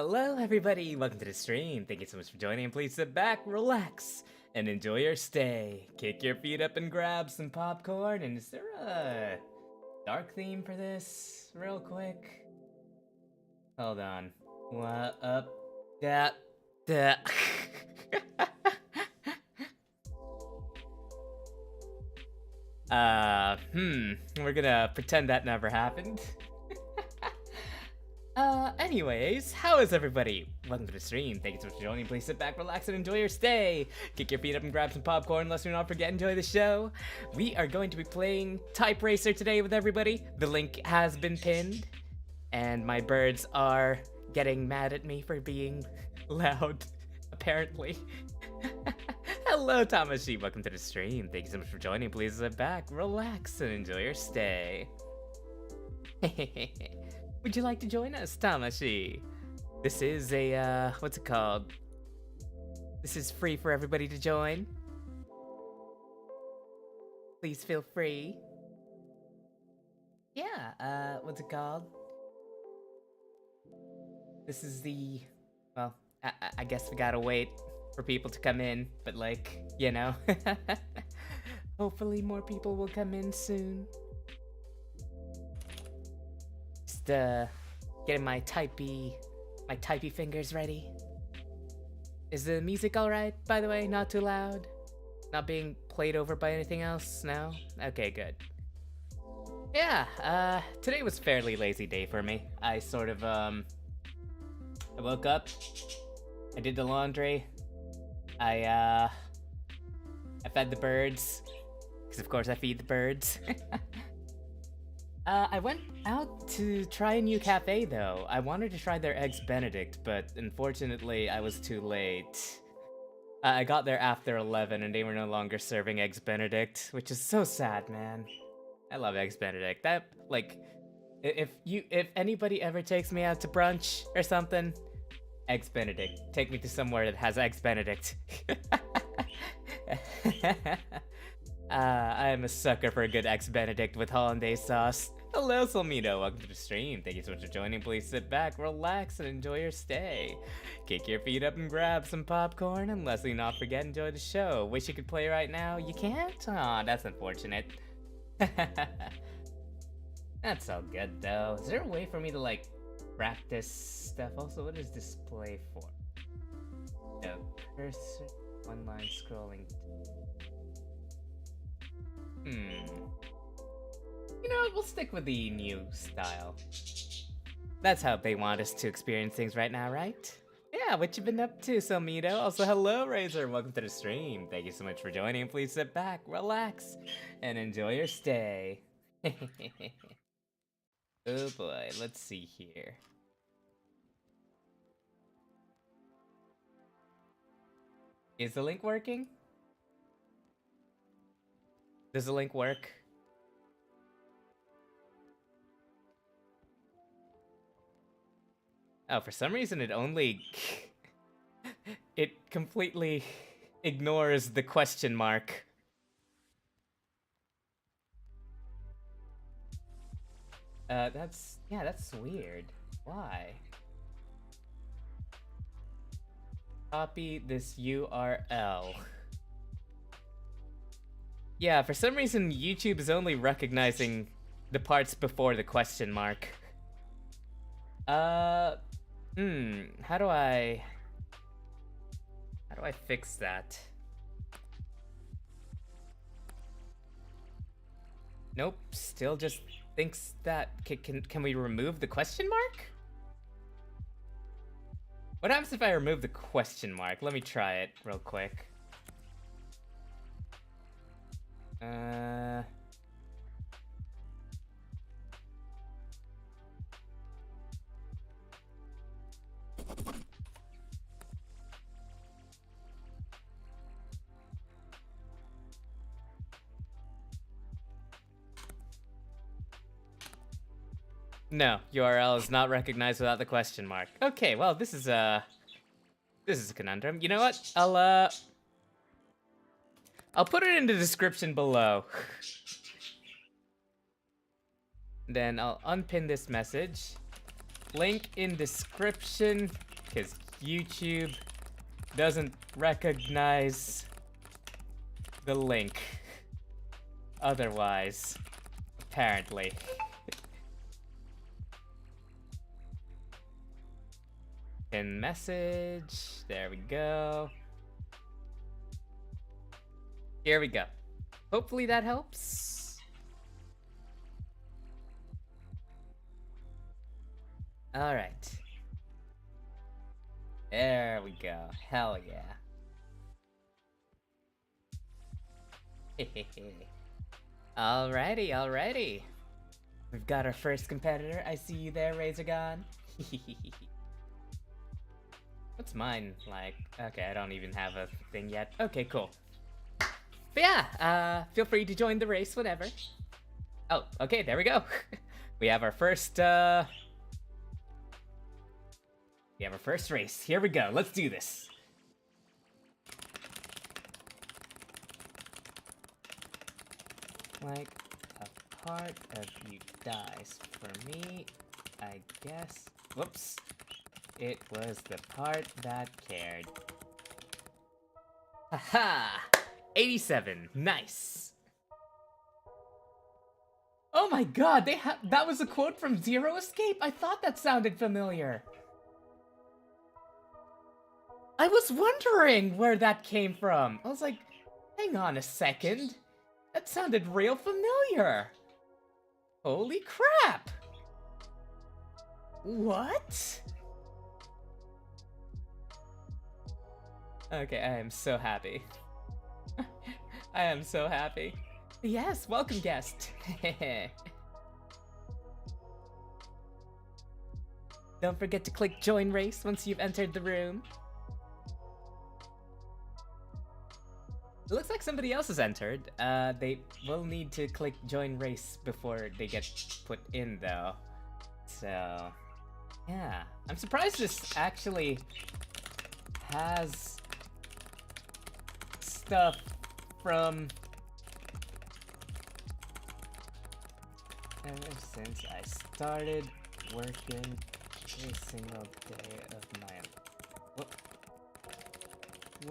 Hello everybody, welcome to the stream. Thank you so much for joining and please sit back, relax, and enjoy your stay. Kick your feet up and grab some popcorn. And is there a dark theme for this? Real quick. Hold on. What up? That. We're gonna pretend that never happened. Anyways, how is everybody? Welcome to the stream. Thank you so much for joining. Please sit back, relax, and enjoy your stay. Kick your feet up and grab some popcorn. Let's not forget, enjoy the show. We are going to be playing TypeRacer today with everybody. The link has been pinned, and my birds are getting mad at me for being loud, apparently. Hello, Tamashi. Welcome to the stream. Thank you so much for joining. Please sit back, relax, and enjoy your stay. Would you like to join us, Tamashi? This is a, what's it called? This is free for everybody to join. Please feel free. Yeah, what's it called? This is the, well, I guess we gotta wait for people to come in, but like, you know. Hopefully more people will come in soon. Just getting my typey fingers ready. Is the music alright, by the way? Not too loud? Not being played over by anything else? No? Okay, good. Yeah, today was a fairly lazy day for me. I sort of, I woke up, I did the laundry, I fed the birds, because of course I feed the birds. I went out to try a new cafe though. I wanted to try their Eggs Benedict, but unfortunately I was too late. I got there after 11 and they were no longer serving Eggs Benedict, which is so sad, man. I love Eggs Benedict. That, like, if anybody ever takes me out to brunch or something, Eggs Benedict. Take me to somewhere that has Eggs Benedict. I am a sucker for a good Eggs Benedict with hollandaise sauce. Hello, Salmino. Welcome to the stream. Thank you so much for joining. Please sit back, relax, and enjoy your stay. Kick your feet up and grab some popcorn, and Leslie, not forget, enjoy the show. Wish you could play right now. You can't? Aw, that's unfortunate. That's all good, though. Is there a way for me to, like, practice stuff? Also, what is display for? No, cursor, one line scrolling. You know what, we'll stick with the new style. That's how they want us to experience things right now, right? Yeah, what you been up to, Somito? Also, hello, Razor. Welcome to the stream. Thank you so much for joining. Please sit back, relax, and enjoy your stay. Oh boy, let's see here. Is the link working? Does the link work? Oh, for some reason it only... it completely ignores the question mark. That's weird. Why? Copy this URL. Yeah, for some reason YouTube is only recognizing the parts before the question mark. How do I fix that? Nope, still just thinks that can we remove the question mark? What happens if I remove the question mark? Let me try it real quick. No, URL is not recognized without the question mark. Okay, well, this is a conundrum. You know what? I'll put it in the description below. Then I'll unpin this message. Link in description because YouTube doesn't recognize the link. Otherwise, apparently. Pin message. There we go. Here we go. Hopefully that helps. All right. There we go. Hell yeah. Alrighty. We've got our first competitor. I see you there, Razorgon. What's mine like? Okay, I don't even have a thing yet. Okay, cool. But yeah, feel free to join the race whenever. Oh, okay, there we go. We have our first race. Here we go. Let's do this. Like a part of you dies. For me, I guess. Whoops. It was the part that cared. Haha! 87. Nice. Oh my god, that was a quote from Zero Escape? I thought that sounded familiar. I was wondering where that came from. I was like, hang on a second. That sounded real familiar. Holy crap. What? Okay, I am so happy. I am so happy. Yes, welcome guest. Don't forget to click join race once you've entered the room. It looks like somebody else has entered. They will need to click join race before they get put in though. So, yeah. I'm surprised this actually has stuff from ever since I started working every single day of my life.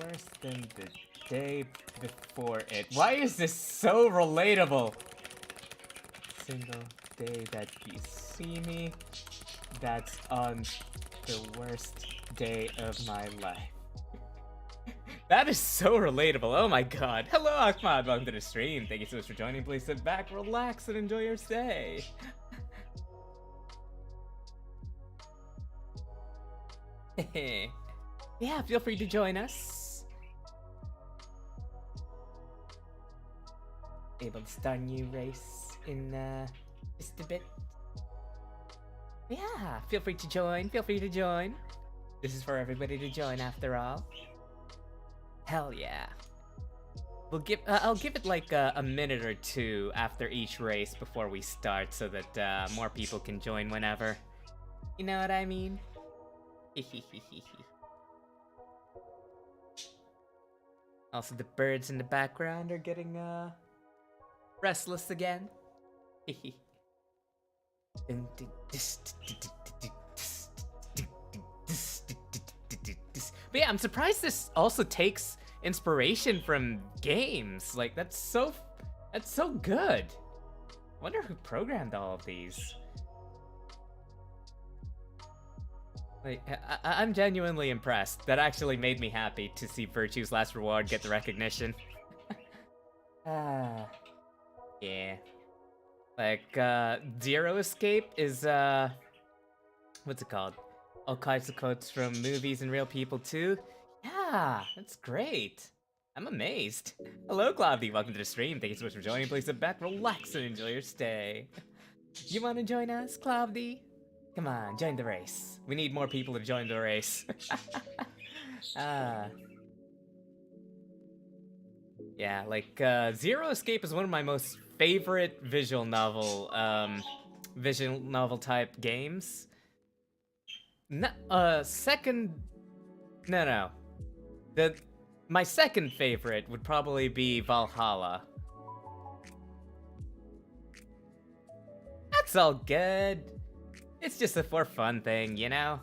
Worse than the day before it. Why is this so relatable? Single day that you see me, that's on the worst day of my life. That is so relatable. Oh my god. Hello, Ahmad. Welcome to the stream. Thank you so much for joining. Please sit back, relax, and enjoy your stay. Yeah, feel free to join us. Able to start a new race in just a bit. Yeah, feel free to join. Feel free to join. This is for everybody to join after all. Hell yeah. I'll give it like a minute or two after each race before we start so that more people can join whenever. You know what I mean? Also, the birds in the background are getting restless again. But yeah, I'm surprised this also takes inspiration from games. Like, that's so good. I wonder who programmed all of these. Like, I'm genuinely impressed. That actually made me happy to see Virtue's Last Reward get the recognition. Yeah. Like, Zero Escape is, what's it called? All kinds of quotes from movies and real people too. Yeah, that's great. I'm amazed. Hello, Cloudy. Welcome to the stream. Thank you so much for joining. Please sit back, relax, and enjoy your stay. You want to join us, Cloudy? Come on, join the race. We need more people to join the race. Yeah, like, Zero Escape is one of my most favorite visual novel type games. My second favorite would probably be Valhalla. That's all good. It's just a for fun thing, you know?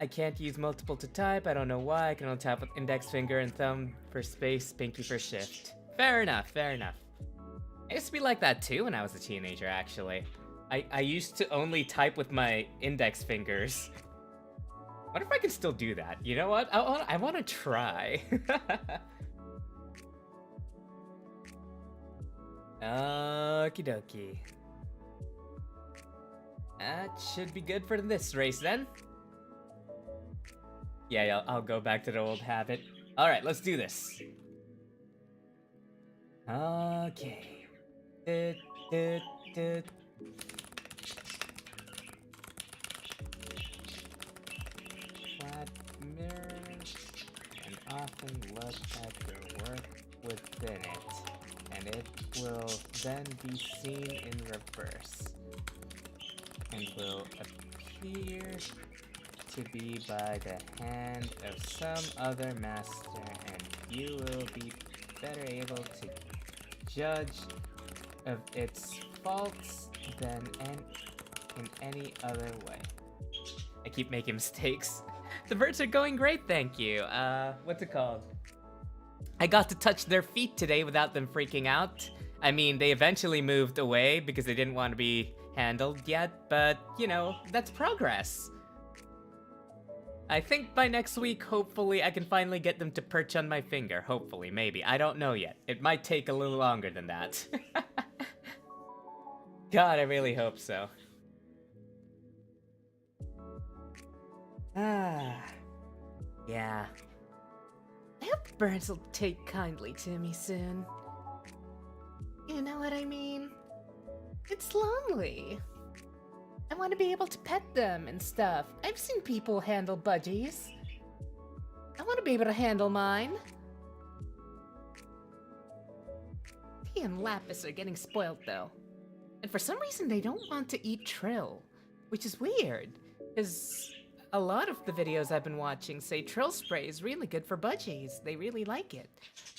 I can't use multiple to type. I don't know why. I can only tap with index finger and thumb for space, pinky for shift. Fair enough, fair enough. I used to be like that too when I was a teenager, actually. I used to only type with my index fingers. What if I can still do that? You know what? I want to try. Okie dokie. That should be good for this race then. Yeah, I'll go back to the old habit. Alright, let's do this. Okay. Flat mirrors, and often look at the work within it, and it will then be seen in reverse, and will appear to be by the hand of some other master, and you will be better able to judge of its faults than in any other way. I keep making mistakes. The birds are going great, thank you. What's it called? I got to touch their feet today without them freaking out. I mean, they eventually moved away because they didn't want to be handled yet, but, you know, that's progress. I think by next week, hopefully, I can finally get them to perch on my finger. Hopefully, maybe. I don't know yet. It might take a little longer than that. God, I really hope so. Yeah. I hope the birds will take kindly to me soon. You know what I mean? It's lonely. I want to be able to pet them and stuff. I've seen people handle budgies. I want to be able to handle mine. He and Lapis are getting spoiled though. And for some reason they don't want to eat Trill, which is weird, because a lot of the videos I've been watching say Trill spray is really good for budgies. They really like it,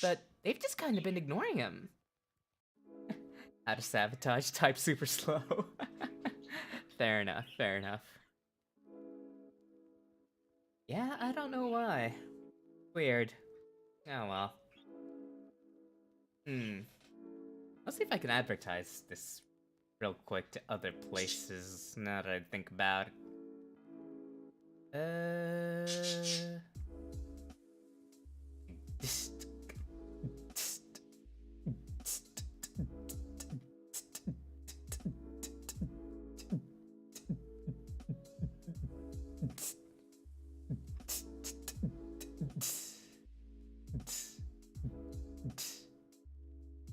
but they've just kind of been ignoring him. How to sabotage type super slow. Fair enough, fair enough. Yeah, I don't know why. Weird. Oh well. I'll see if I can advertise this real quick to other places now that I think about it.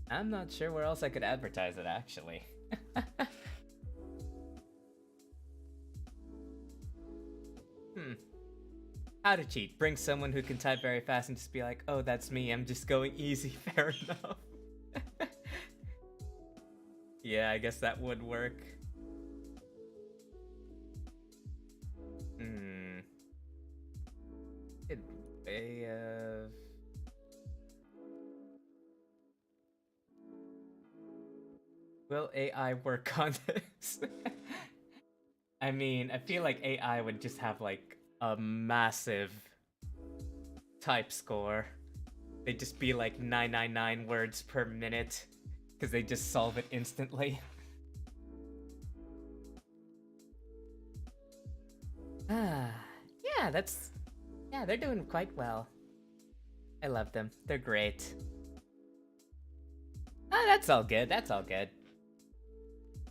I'm not sure where else I could advertise it, actually. How to cheat. Bring someone who can type very fast and just be like, oh, that's me, I'm just going easy, fair enough. Yeah, I guess that would work. Good way of... Will AI work on this? I mean, I feel like AI would just have like a massive type score. They'd just be like 999 words per minute because they just solve it instantly. Yeah, yeah, they're doing quite well. I love them. They're great. That's all good. That's all good.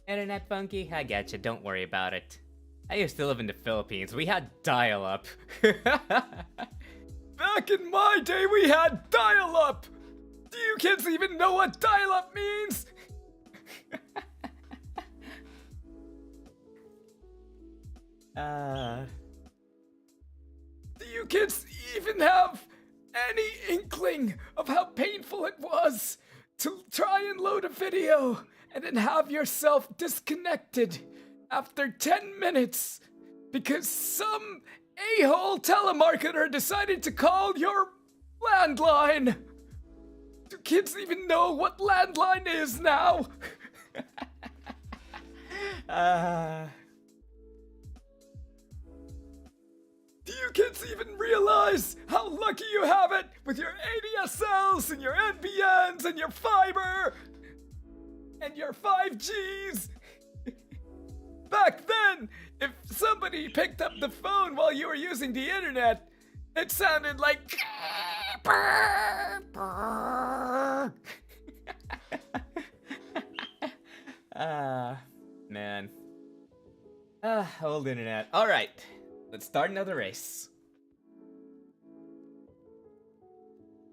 Internet funky? I getcha, don't worry about it. I used to live in the Philippines. We had dial-up. Back in my day, we had dial-up! Do you kids even know what dial-up means? Do you kids even have any inkling of how painful it was to try and load a video and then have yourself disconnected after 10 minutes because some a-hole telemarketer decided to call your landline? Do kids even know what landline is now? Do you kids even realize how lucky you have it with your ADSLs and your NBNs and your fiber and your 5Gs? Back then, if somebody picked up the phone while you were using the internet, it sounded like... Man. Old internet. Alright, let's start another race.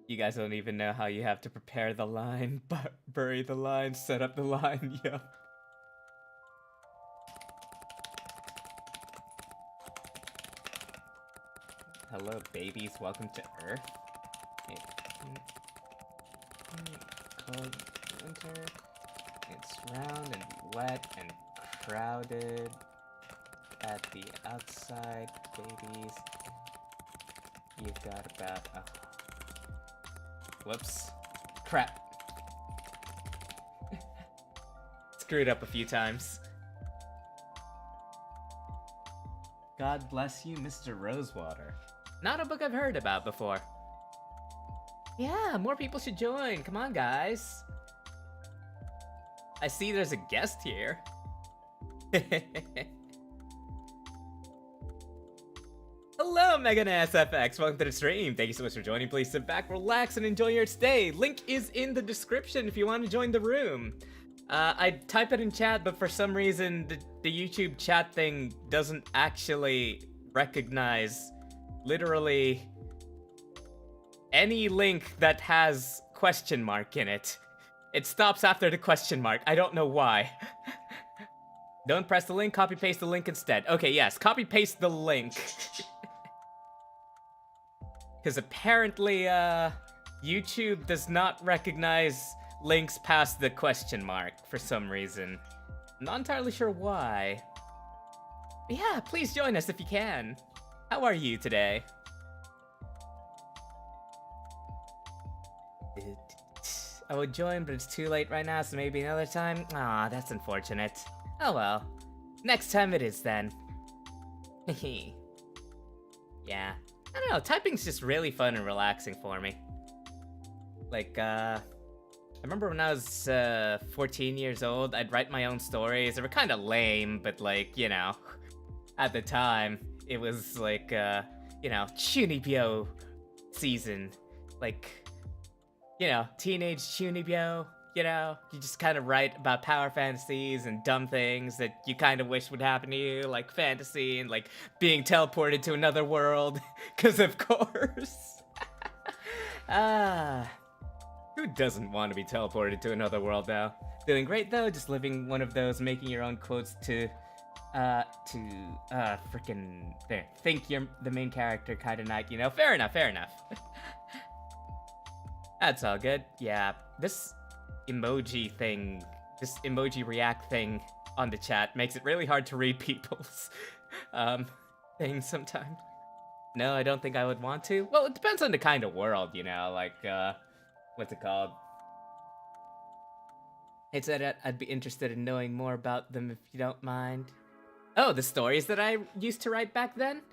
You guys don't even know how you have to prepare the line, bury the line, set up the line, yo. Hello, babies. Welcome to Earth. Cold winter. It's round and wet and crowded at the outside, babies. You've got about whoops. Crap. Screwed up a few times. God bless you, Mr. Rosewater. Not a book I've heard about before. Yeah, more people should join. Come on, guys. I see there's a guest here. Hello, Megan SFX. Welcome to the stream. Thank you so much for joining. Please sit back, relax, and enjoy your stay. Link is in the description if you want to join the room. I type it in chat, but for some reason, the YouTube chat thing doesn't actually recognize literally any link that has question mark in it. It stops after the question mark. I don't know why. Don't press the link, copy paste the link instead. Okay, yes, copy paste the link. Because apparently, YouTube does not recognize links past the question mark for some reason. I'm not entirely sure why. But yeah, please join us if you can. How are you today? I would join, but it's too late right now, so maybe another time? Aw, that's unfortunate. Oh well. Next time it is then. Yeah. I don't know, typing's just really fun and relaxing for me. Like, I remember when I was 14 years old, I'd write my own stories. They were kind of lame, but like, you know, at the time, it was like, you know, Chunibyo season. Like, you know, teenage Chunibyo, you know? You just kind of write about power fantasies and dumb things that you kind of wish would happen to you, like fantasy and like being teleported to another world, because of course. Who doesn't want to be teleported to another world now? Feeling great though, just living one of those making your own quotes to freaking there. Think you're the main character kind of night, you know? Fair enough, fair enough. That's all good. Yeah, this emoji thing, this emoji react thing on the chat makes it really hard to read people's things sometimes. No, I don't think I would want to. Well, it depends on the kind of world, you know, like, what's it called? It said I'd be interested in knowing more about them if you don't mind. Oh, the stories that I used to write back then?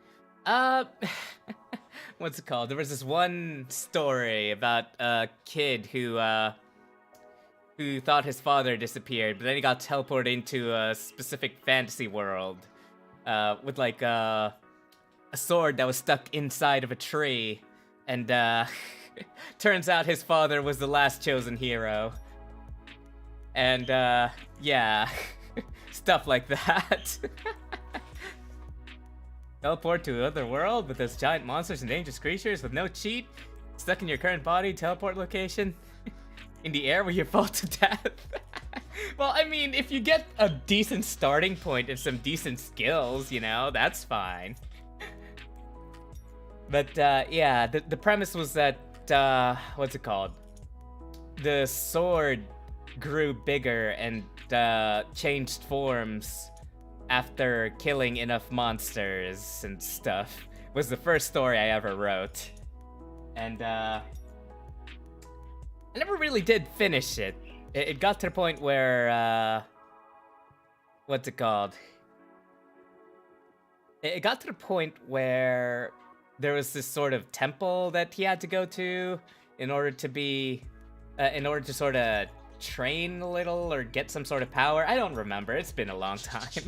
What's it called? There was this one story about a kid who thought his father disappeared, but then he got teleported into a specific fantasy world, with like a sword that was stuck inside of a tree, and turns out his father was the last chosen hero. And yeah, stuff like that. Teleport to another world with those giant monsters and dangerous creatures with no cheat. Stuck in your current body, teleport location. In the air where you fall to death. Well, I mean, if you get a decent starting point and some decent skills, you know, that's fine. But yeah, the premise was that, what's it called? The sword grew bigger and changed forms after killing enough monsters and stuff. Was the first story I ever wrote. And I never really did finish it. It got to the point where, what's it called? it got to the point where there was this sort of temple that he had to go to in order to sort of train a little or get some sort of power. I don't remember. It's been a long time.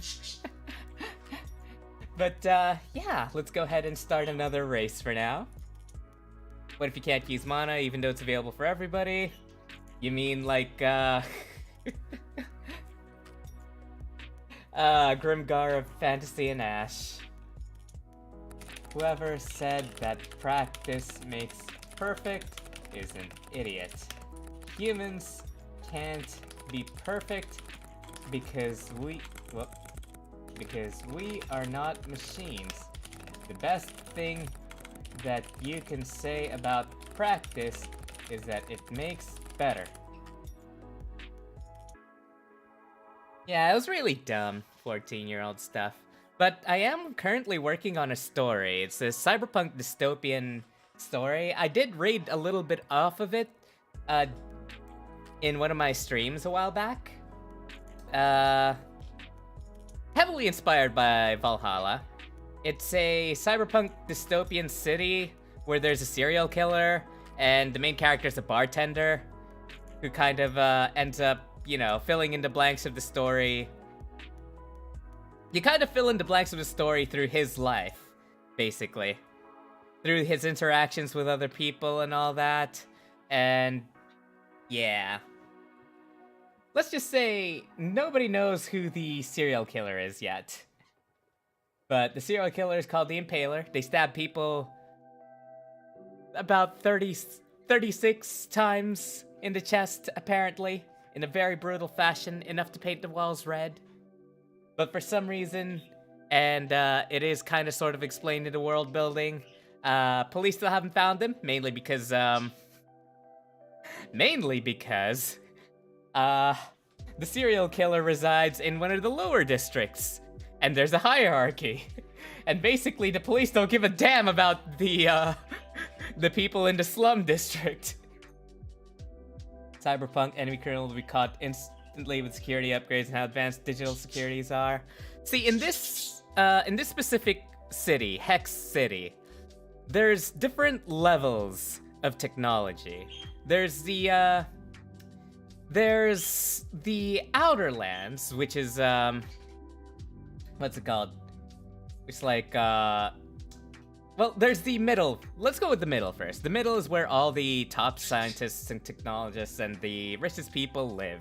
But yeah, let's go ahead and start another race for now. What if you can't use mana even though it's available for everybody? You mean like Grimgar of Fantasy and Ash. Whoever said that practice makes perfect is an idiot. Humans can't be perfect because we are not machines. The best thing that you can say about practice is that it makes better. Yeah, it was really dumb 14-year-old stuff. But I am currently working on a story. It's a cyberpunk dystopian story. I did read a little bit off of it in one of my streams a while back. Heavily inspired by Valhalla. It's a cyberpunk dystopian city where there's a serial killer and the main character is a bartender who kind of ends up, you know, filling in the blanks of the story. You kind of fill in the blanks of the story through his life, basically. Through his interactions with other people and all that. And yeah. Let's just say nobody knows who the serial killer is yet. But the serial killer is called the Impaler. They stab people about 36 times in the chest, apparently. In a very brutal fashion, enough to paint the walls red. But for some reason, and it is kind of sort of explained in the world building, police still haven't found him, mainly because the serial killer resides in one of the lower districts, and there's a hierarchy. And basically, the police don't give a damn about the people in the slum district. Cyberpunk enemy criminal will be caught instantly with security upgrades and how advanced digital securities are. See, in this specific city, Hex City, there's different levels of technology. There's the Outer Lands, which is what's it called? It's like well, there's the middle. Let's go with the middle first. The middle is where all the top scientists and technologists and the richest people live.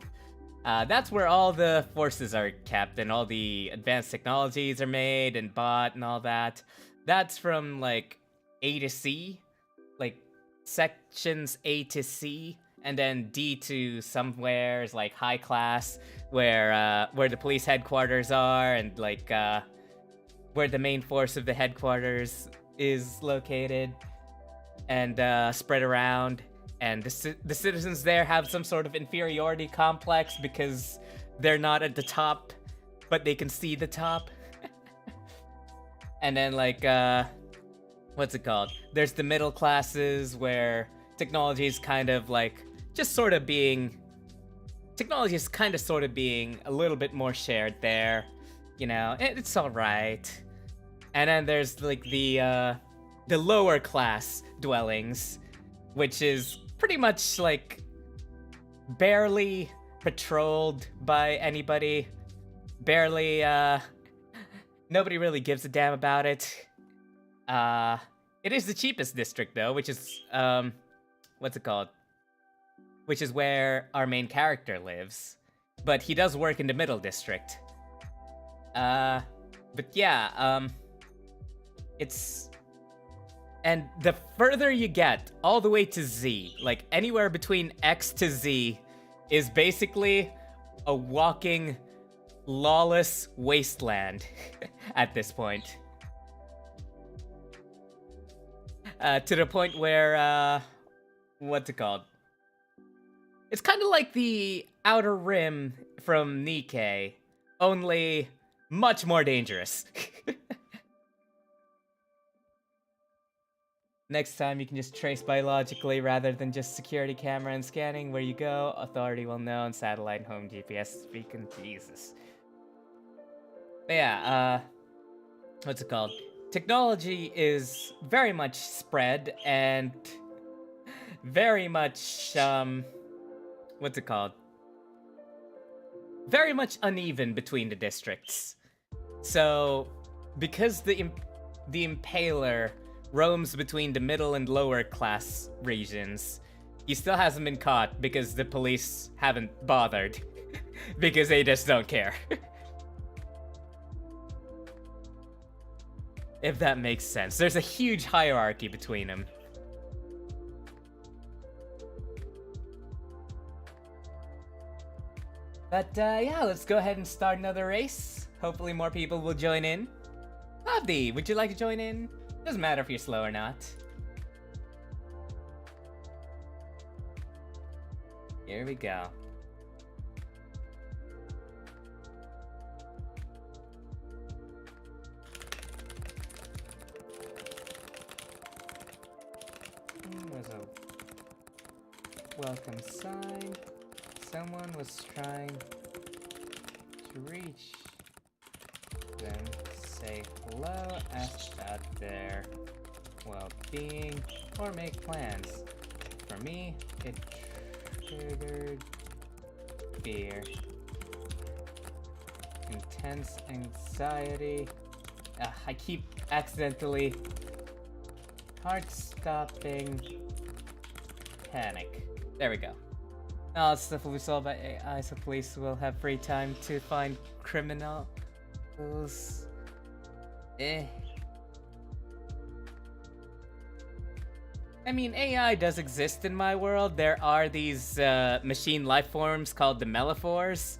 That's where all the forces are kept and all the advanced technologies are made and bought and all that. That's from like A to C, like sections A to C, and then D to somewhere is like high class, where the police headquarters are and like where the main force of the headquarters is located and spread around. And the citizens there have some sort of inferiority complex because they're not at the top, but they can see the top. And then like, what's it called? There's the middle classes where technology is kind of like technology is kind of sort of being a little bit more shared there. You know, it's all right. And then there's like the lower class dwellings, which is pretty much like barely patrolled by anybody. Barely, nobody really gives a damn about it. It is the cheapest district though, which is, what's it called? Which is where our main character lives. But he does work in the middle district. But yeah, and the further you get, all the way to Z, like anywhere between X to Z, is basically a walking, lawless wasteland at this point. To the point where, what's it called? It's kind of like the Outer Rim from Nikkei, only much more dangerous. Next time you can just trace biologically rather than just security camera and scanning where you go. Authority will know and satellite and home GPS beacon. Jesus. But yeah, what's it called? Technology is very much spread and very much what's it called? Very much uneven between the districts. So, because the Impaler roams between the middle and lower class regions, he still hasn't been caught because the police haven't bothered. Because they just don't care. If that makes sense. There's a huge hierarchy between them. But yeah, let's go ahead and start another race. Hopefully more people will join in. Abdi, would you like to join in? Doesn't matter if you're slow or not. Here we go. There's a welcome sign. Someone was trying to reach them, say hello, ask about their well-being, or make plans. For me, it triggered fear, intense anxiety. I keep accidentally heart-stopping panic. There we go. Now it's stuff will be solved by AI, so police will have free time to find criminals. I mean, AI does exist in my world. There are these machine life forms called the Meliphors.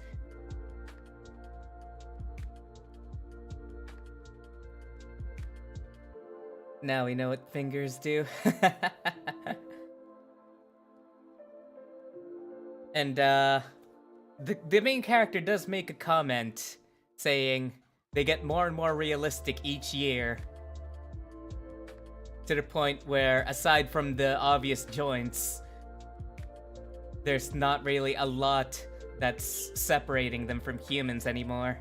Now we know what fingers do. And the main character does make a comment saying they get more and more realistic each year, to the point where, aside from the obvious joints, there's not really a lot that's separating them from humans anymore.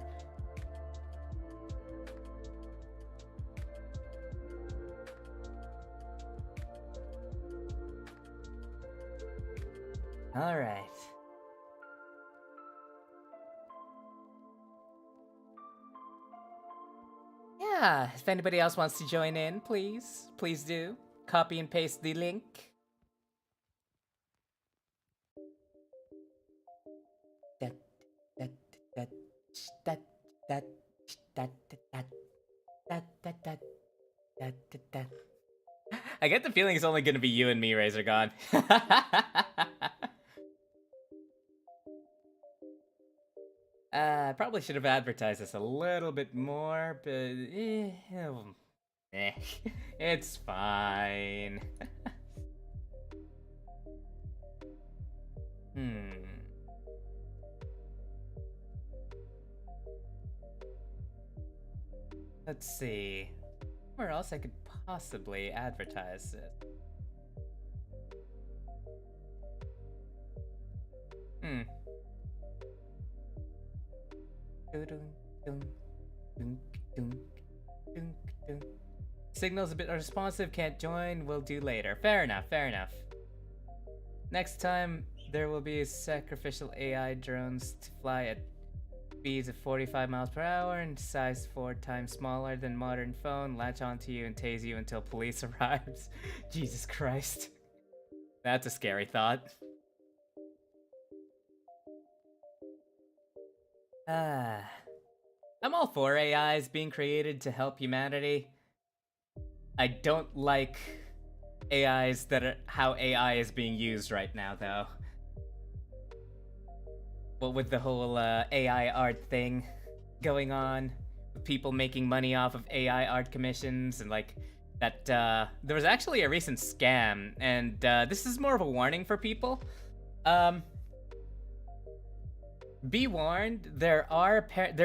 All right. Yeah, if anybody else wants to join in, please do. Copy and paste the link. I get the feeling it's only gonna be you and me, Razor God. I probably should have advertised this a little bit more, but it's fine. Let's see. Where else I could possibly advertise it? Signal's a bit unresponsive, can't join, will do later. Fair enough, fair enough. Next time, there will be sacrificial AI drones to fly at speeds of 45 miles per hour and size 4 times smaller than modern phone, latch onto you and tase you until police arrives. Jesus Christ. That's a scary thought. I'm all for AIs being created to help humanity. I don't like AIs that are how AI is being used right now, though. What with the whole AI art thing going on, with people making money off of AI art commissions, and like that, there was actually a recent scam, and this is more of a warning for people. Be warned, there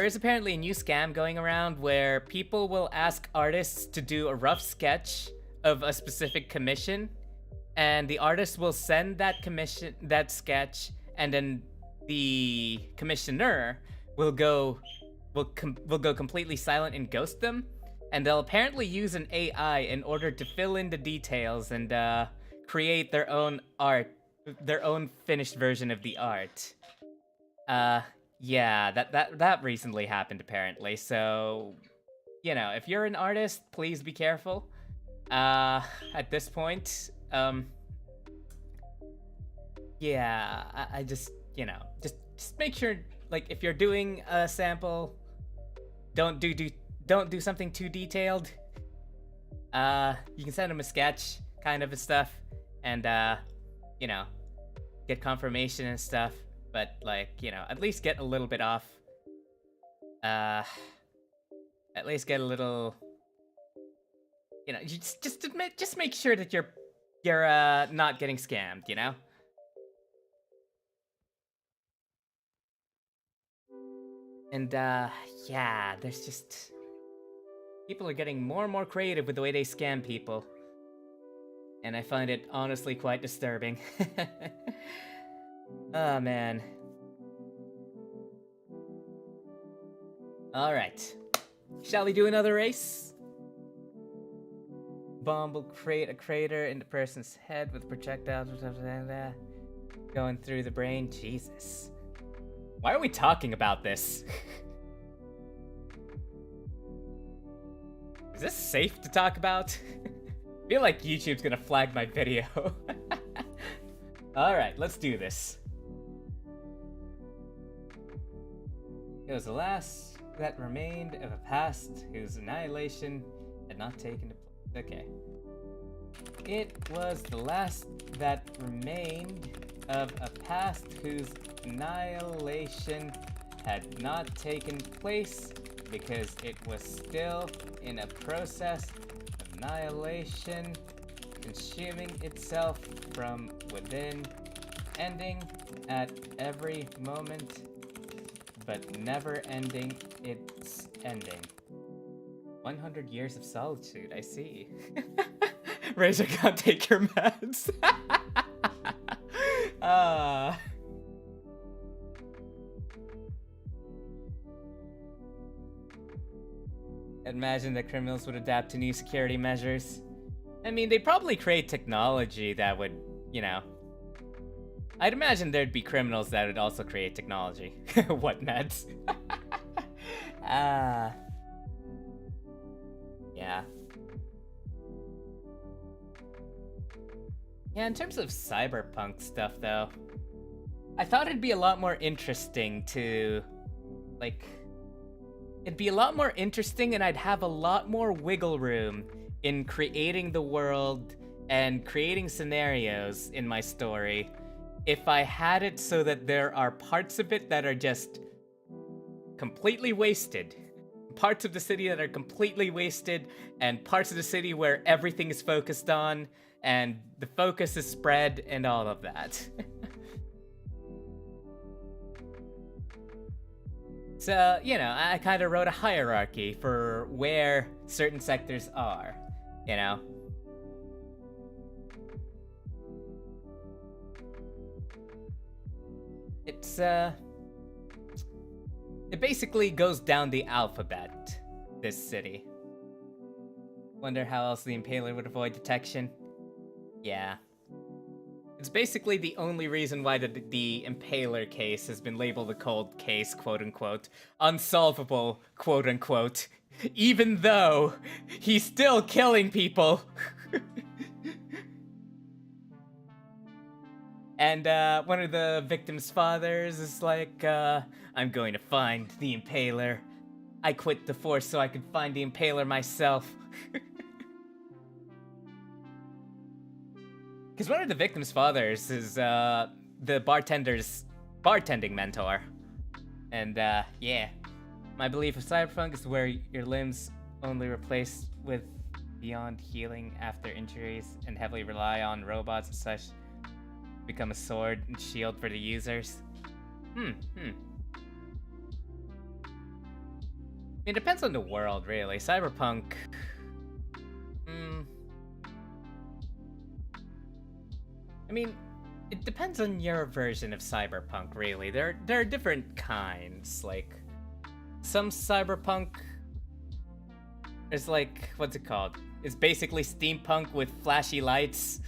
is apparently a new scam going around where people will ask artists to do a rough sketch of a specific commission, and the artist will send that sketch, and then the commissioner will go completely silent and ghost them. and they'll apparently use an AI in order to fill in the details and create their own art, their own finished version of the art. Yeah, that recently happened apparently. So, you know, if you're an artist, please be careful. At this point, yeah, I just, you know, just make sure, like, if you're doing a sample, don't do something too detailed. You can send them a sketch, kind of, and stuff, and you know, get confirmation and stuff. But, like, you know, at least get a little bit off. At least get a little, you know, just make sure that you're not getting scammed, you know. And yeah, there's just, people are getting more and more creative with the way they scam people, and I find it honestly quite disturbing. Oh man. Alright. Shall we do another race? Bomb will create a crater in the person's head with projectiles going through the brain. Jesus. Why are we talking about this? Is this safe to talk about? I feel like YouTube's gonna flag my video. Alright, let's do this. It was the last that remained of a past whose annihilation had not taken place. Okay. It was the last that remained of a past whose annihilation had not taken place because it was still in a process of annihilation, consuming itself from within, ending at every moment, but never ending its ending. 100 years of solitude, I see. Razor can't take your meds. Imagine that criminals would adapt to new security measures. I mean, they'd probably create technology that would, you know... I'd imagine there'd be criminals that would also create technology. What meds? Yeah. Yeah, in terms of cyberpunk stuff, though, I thought it'd be a lot more interesting to, like... It'd be a lot more interesting, and I'd have a lot more wiggle room in creating the world and creating scenarios in my story if I had it so that there are parts of it that are just completely wasted. Parts of the city that are completely wasted, and parts of the city where everything is focused on, and the focus is spread, and all of that. So, you know, I kind of wrote a hierarchy for where certain sectors are, you know? It's, it basically goes down the alphabet, this city. Wonder how else the Impaler would avoid detection? Yeah. It's basically the only reason why the Impaler case has been labeled a cold case, quote-unquote. Unsolvable, quote-unquote. Even though he's still killing people. And one of the victim's fathers is like, I'm going to find the Impaler. I quit the force so I could find the Impaler myself. Because one of the victim's fathers is the bartender's bartending mentor. And yeah. My belief of cyberpunk is where your limbs only replaced with beyond healing after injuries and heavily rely on robots and such. Become a sword and shield for the users. It depends on the world, really. Cyberpunk... I mean, it depends on your version of cyberpunk, really. There are different kinds. Like, some cyberpunk It's like, what's it called? It's basically steampunk with flashy lights.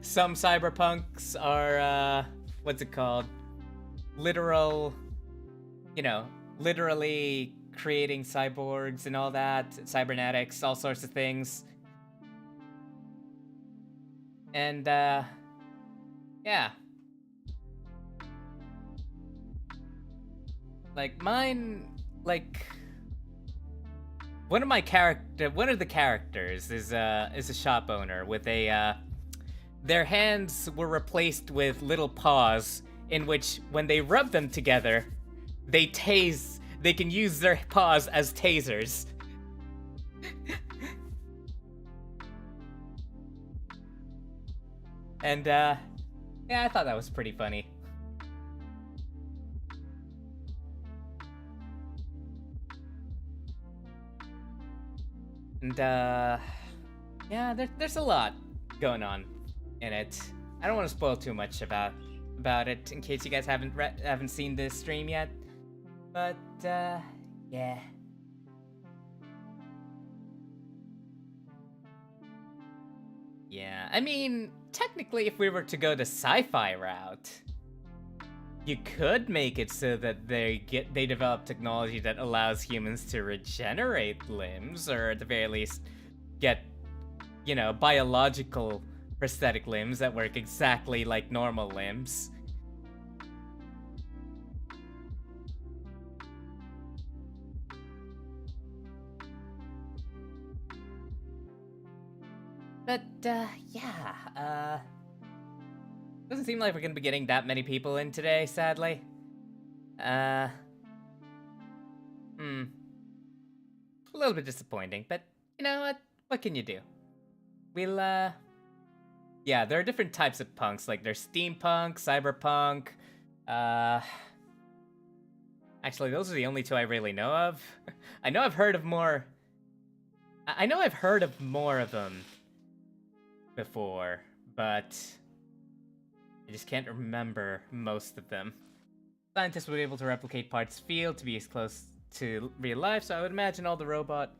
Some cyberpunks are, what's it called? Literal, literally creating cyborgs and all that, cybernetics, all sorts of things. And, yeah. Like, mine, like... One of the characters is a shop owner with a, their hands were replaced with little paws, in which, when they rub them together, they can use their paws as tasers. And, yeah, I thought that was pretty funny. And, yeah, there's a lot going on in it. I don't want to spoil too much about it in case you guys haven't seen this stream yet. But, yeah. Yeah, I mean, technically, if we were to go the sci-fi route, you could make it so that they develop technology that allows humans to regenerate limbs, or at the very least, get, biological prosthetic limbs that work exactly like normal limbs. But, yeah, doesn't seem like we're gonna be getting that many people in today, sadly. A little bit disappointing, but you know what? What can you do? We'll, yeah, there are different types of punks, like there's steampunk, cyberpunk, actually, those are the only two I really know of. I know I've heard of more of them before, but I just can't remember most of them. Scientists were able to replicate parts feel to be as close to real life, so I would imagine all the robot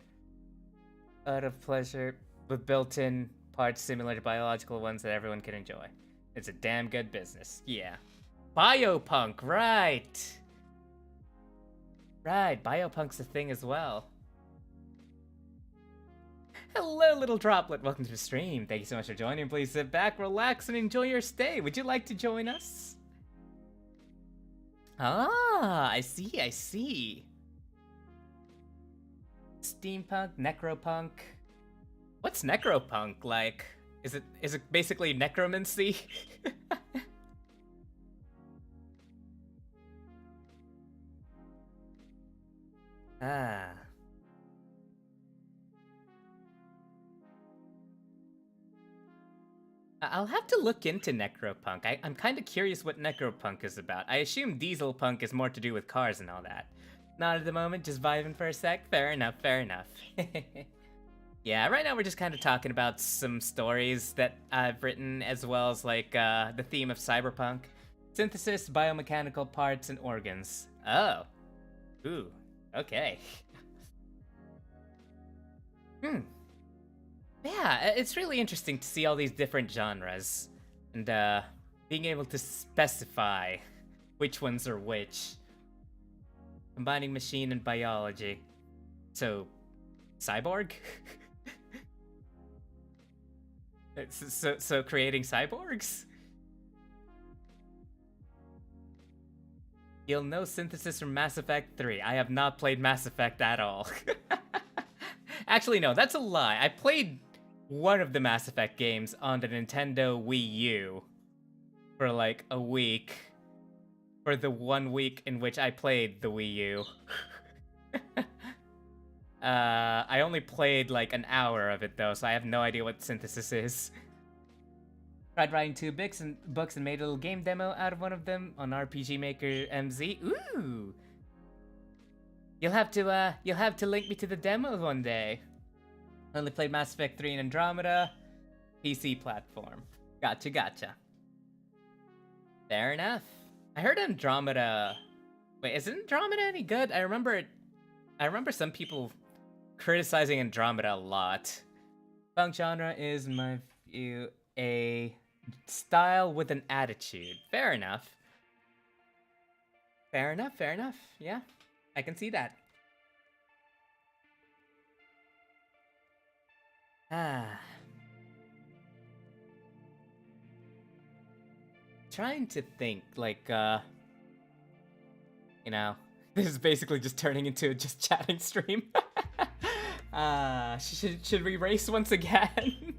out of pleasure with built-in parts similar to biological ones that everyone can enjoy. It's a damn good business. Yeah. Biopunk, right. Right, biopunk's a thing as well. Hello, little droplet. Welcome to the stream. Thank you so much for joining. Please sit back, relax, and enjoy your stay. Would you like to join us? Ah, I see. Steampunk, necropunk. What's necropunk like? Is it basically necromancy? Ah. I'll have to look into necropunk. I'm kind of curious what necropunk is about. I assume dieselpunk is more to do with cars and all that. Not at the moment, just vibing for a sec. Fair enough. Yeah, right now we're just kind of talking about some stories that I've written, as well as like the theme of cyberpunk. Synthesis, biomechanical parts, and organs. Oh. Ooh. Okay. Yeah, it's really interesting to see all these different genres, and being able to specify which ones are which. Combining machine and biology. So, cyborg? so creating cyborgs? You'll know Synthesis from Mass Effect 3. I have not played Mass Effect at all. Actually, no, that's a lie. I played one of the Mass Effect games on the Nintendo Wii U for like a week. For the 1 week in which I played the Wii U. I only played like an hour of it though, so I have no idea what Synthesis is. Tried writing 2 books and made a little game demo out of one of them on RPG Maker MZ. Ooh! You'll have to link me to the demo one day. Only played Mass Effect 3 and Andromeda. PC platform. Gotcha. Fair enough. I heard Andromeda... Wait, is Andromeda any good? I remember some people criticizing Andromeda a lot. Punk genre is, in my view, a style with an attitude. Fair enough. Fair enough, fair enough. Yeah, I can see that. Trying to think, like, you know, this is basically just turning into a just chatting stream. Should we race once again?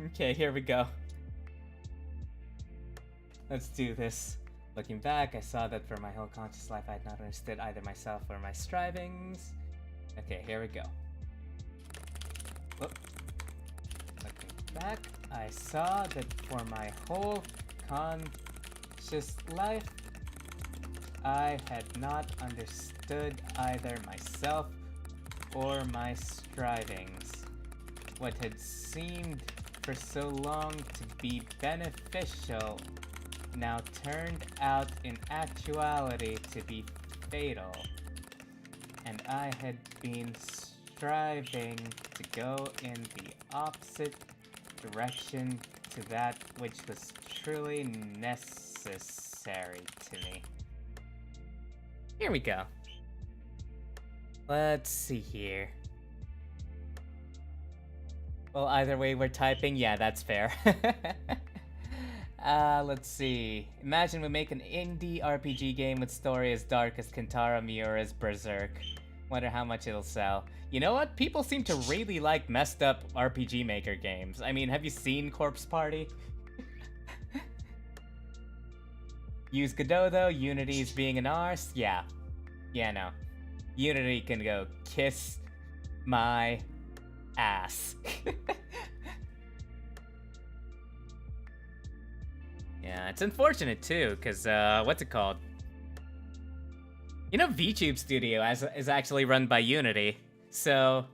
Okay, here we go. Let's do this. Looking back, I saw that for my whole conscious life I had not understood either myself or my strivings. Okay, here we go. Whoop. Looking back, I saw that for my whole conscious life I had not understood either myself or my strivings. What had seemed for so long to be beneficial now turned out in actuality to be fatal, and I had been striving to go in the opposite direction to that which was truly necessary to me. Here we go. Let's see here. Well, either way we're typing, yeah, that's fair. Let's see. Imagine we make an indie RPG game with story as dark as Kentaro Miura's Berserk. Wonder how much it'll sell. You know what? People seem to really like messed up RPG Maker games. I mean, have you seen Corpse Party? Use Godot though, Unity's being an arse. Yeah. Yeah, no. Unity can go kiss my ass. Yeah, it's unfortunate too, because, what's it called? You know, VTube Studio is actually run by Unity, so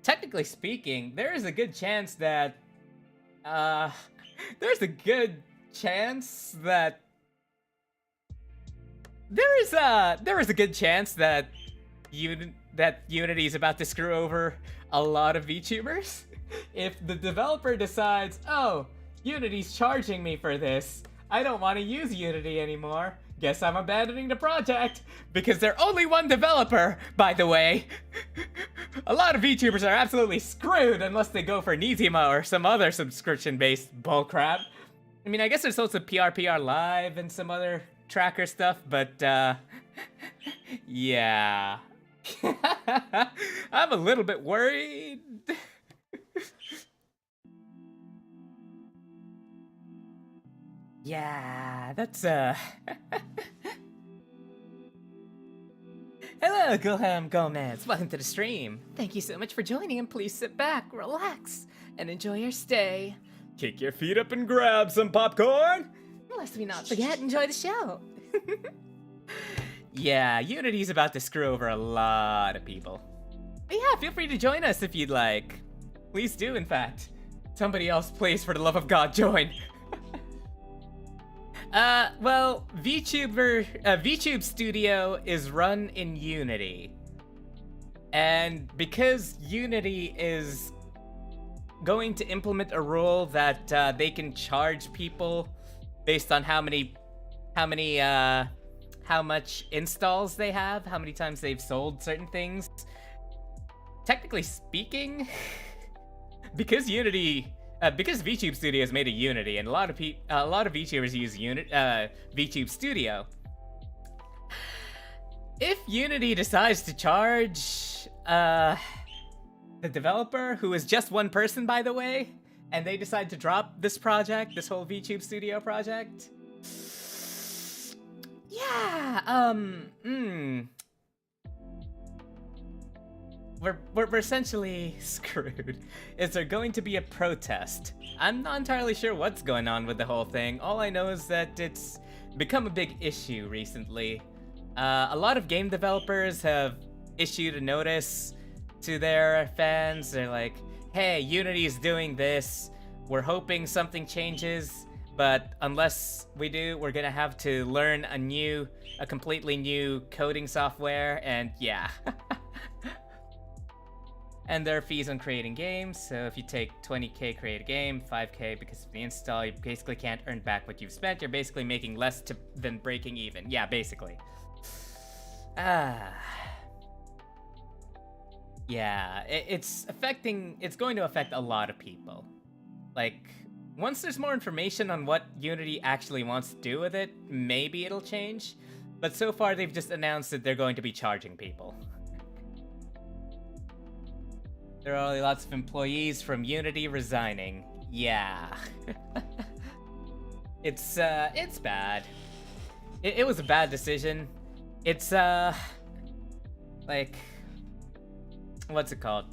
technically speaking, there is a good chance that, there is a good chance that Unity is about to screw over a lot of VTubers. If the developer decides, oh, Unity's charging me for this, I don't want to use Unity anymore, guess I'm abandoning the project, because they're only one developer, by the way. A lot of VTubers are absolutely screwed unless they go for Nizima or some other subscription-based bullcrap. I mean, I guess there's also PRPR Live and some other tracker stuff, but, yeah. I'm a little bit worried. Yeah, that's, Hello, Gulham Gomez. Welcome to the stream. Thank you so much for joining, and please sit back, relax, and enjoy your stay. Kick your feet up and grab some popcorn. Lest we not forget, enjoy the show. Yeah, Unity's about to screw over a lot of people. But yeah, feel free to join us if you'd like. Please do, in fact. Somebody else, please, for the love of God, join. Well, VTube Studio is run in Unity. And because Unity is going to implement a rule that they can charge people based on how much installs they have, how many times they've sold certain things. Technically speaking, because VTube Studio is made of Unity, and a lot of VTubers use VTube Studio. If Unity decides to charge the developer, who is just one person, by the way, and they decide to drop this project, this whole VTube Studio project, yeah, we're essentially screwed. Is there going to be a protest? I'm not entirely sure what's going on with the whole thing. All I know is that it's become a big issue recently. A lot of game developers have issued a notice to their fans. They're like, hey, Unity's doing this. We're hoping something changes. But unless we do, we're gonna have to learn a completely new coding software, and yeah. And there are fees on creating games, so if you take 20k create a game, 5k because of the install, you basically can't earn back what you've spent. You're basically making less than breaking even. Yeah, basically. Yeah, it's going to affect a lot of people. Like, once there's more information on what Unity actually wants to do with it, maybe it'll change. But so far, they've just announced that they're going to be charging people. There are only lots of employees from Unity resigning. Yeah. It's bad. It was a bad decision. It's, like, what's it called?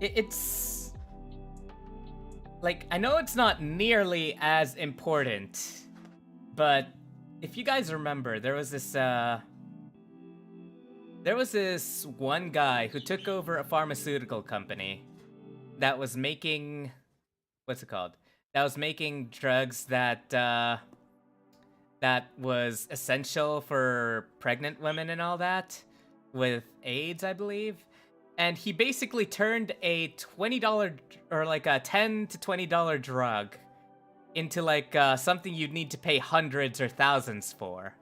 It's, like, I know it's not nearly as important, but if you guys remember, there was this one guy who took over a pharmaceutical company that was making, what's it called? That was making drugs that was essential for pregnant women and all that, with AIDS, I believe. And he basically turned a $20 or like a $10 to $20 drug into like something you'd need to pay hundreds or thousands for.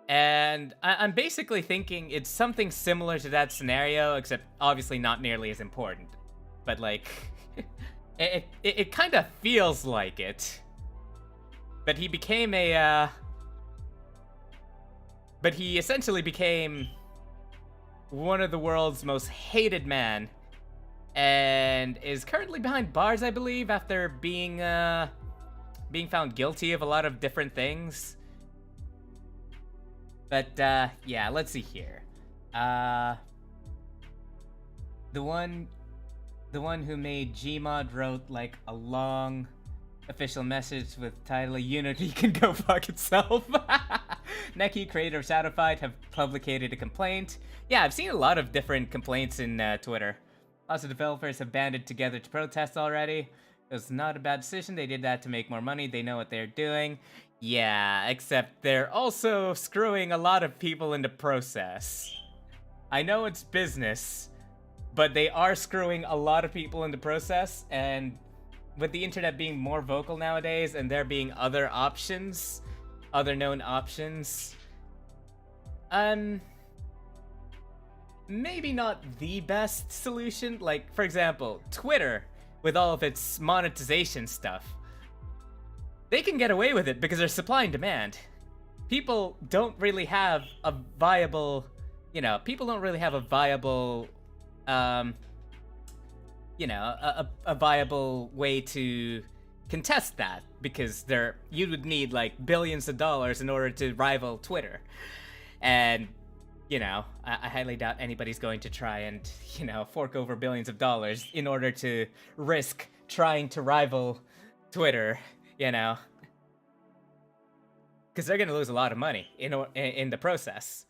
And I'm basically thinking it's something similar to that scenario, except obviously not nearly as important. But like, it kind of feels like it. But he became but he essentially became one of the world's most hated men, and is currently behind bars, I believe, after being found guilty of a lot of different things. But yeah, let's see here. The one who made Gmod wrote like a long official message with title "Unity can go fuck itself." Neki, creator of Shadowfight, have publicated a complaint. Yeah, I've seen a lot of different complaints in Twitter. Lots of developers have banded together to protest already. It was not a bad decision. They did that to make more money. They know what they're doing. Yeah, except they're also screwing a lot of people in the process. I know it's business, but they are screwing a lot of people in the process, and with the internet being more vocal nowadays and there being other options, other known options, maybe not the best solution. Like, for example, Twitter, with all of its monetization stuff, they can get away with it because there's supply and demand. People don't really have a viable, a viable way to contest that, because you would need like billions of dollars in order to rival Twitter. And, I highly doubt anybody's going to try and, fork over billions of dollars in order to risk trying to rival Twitter. Because they're gonna lose a lot of money in the process.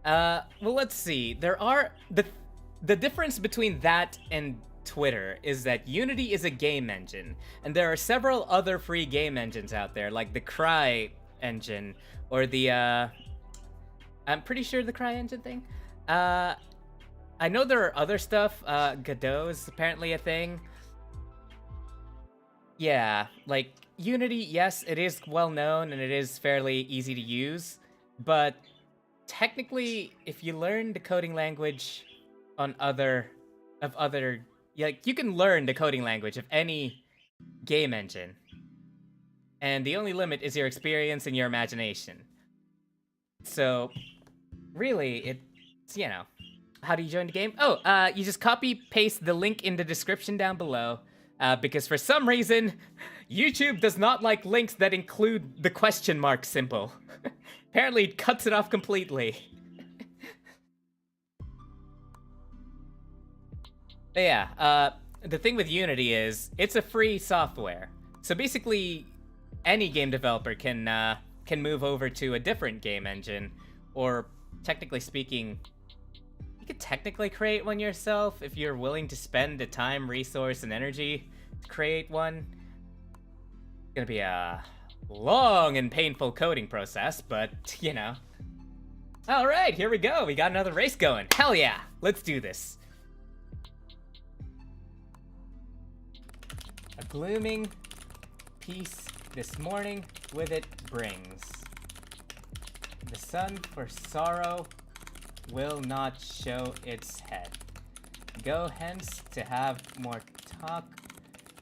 Well, let's see. There are the difference between that and Twitter is that Unity is a game engine, and there are several other free game engines out there, like the Cry engine or the I'm pretty sure the Cry engine thing. I know there are other stuff. Godot is apparently a thing. Yeah, like, Unity, yes, it is well known and it is fairly easy to use, but technically, if you learn the coding language you can learn the coding language of any game engine, and the only limit is your experience and your imagination. So, really, it's, how do you join the game? Oh, you just copy-paste the link in the description down below. Because for some reason, YouTube does not like links that include the question mark symbol. Apparently, it cuts it off completely. But yeah, the thing with Unity is, it's a free software. So basically, any game developer can move over to a different game engine, or technically speaking, You could technically create one yourself if you're willing to spend the time, resource, and energy to create one. It's gonna be a long and painful coding process, but, you know. Alright, here we go. We got another race going. Hell yeah! Let's do this. A glooming peace this morning with it brings. The sun for sorrow will not show its head. Go hence to have more talk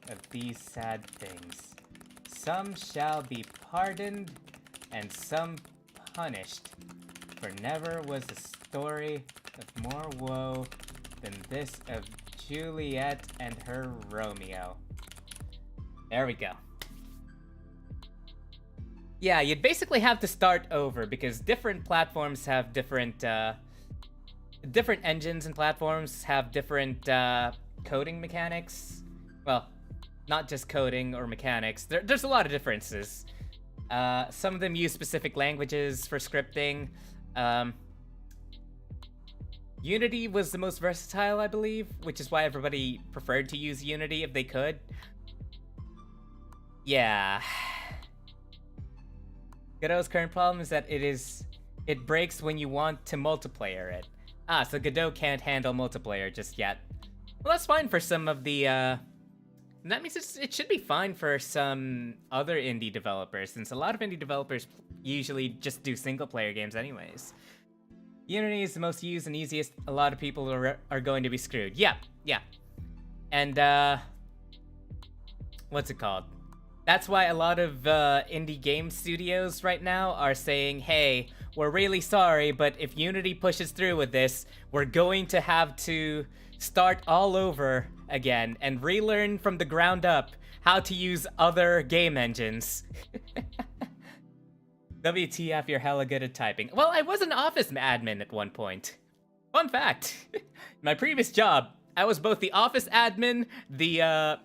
of these sad things. Some shall be pardoned and some punished, for never was a story of more woe than this of Juliet and her Romeo. There we go. Yeah, you'd basically have to start over because different platforms have different engines and platforms have different coding mechanics. Well, not just coding or mechanics. There's a lot of differences. Some of them use specific languages for scripting. Unity was the most versatile, I believe, which is why everybody preferred to use Unity if they could. Yeah. Godot's current problem is that it breaks when you want to multiplayer it. Ah, so Godot can't handle multiplayer just yet. Well, that's fine for some of the, that means it should be fine for some other indie developers, since a lot of indie developers usually just do single-player games anyways. Unity is the most used and easiest. A lot of people are going to be screwed. Yeah. And, what's it called? That's why a lot of indie game studios right now are saying, hey, we're really sorry, but if Unity pushes through with this, we're going to have to start all over again and relearn from the ground up how to use other game engines. WTF, you're hella good at typing. Well, I was an office admin at one point. Fun fact. My previous job, I was both the office admin, the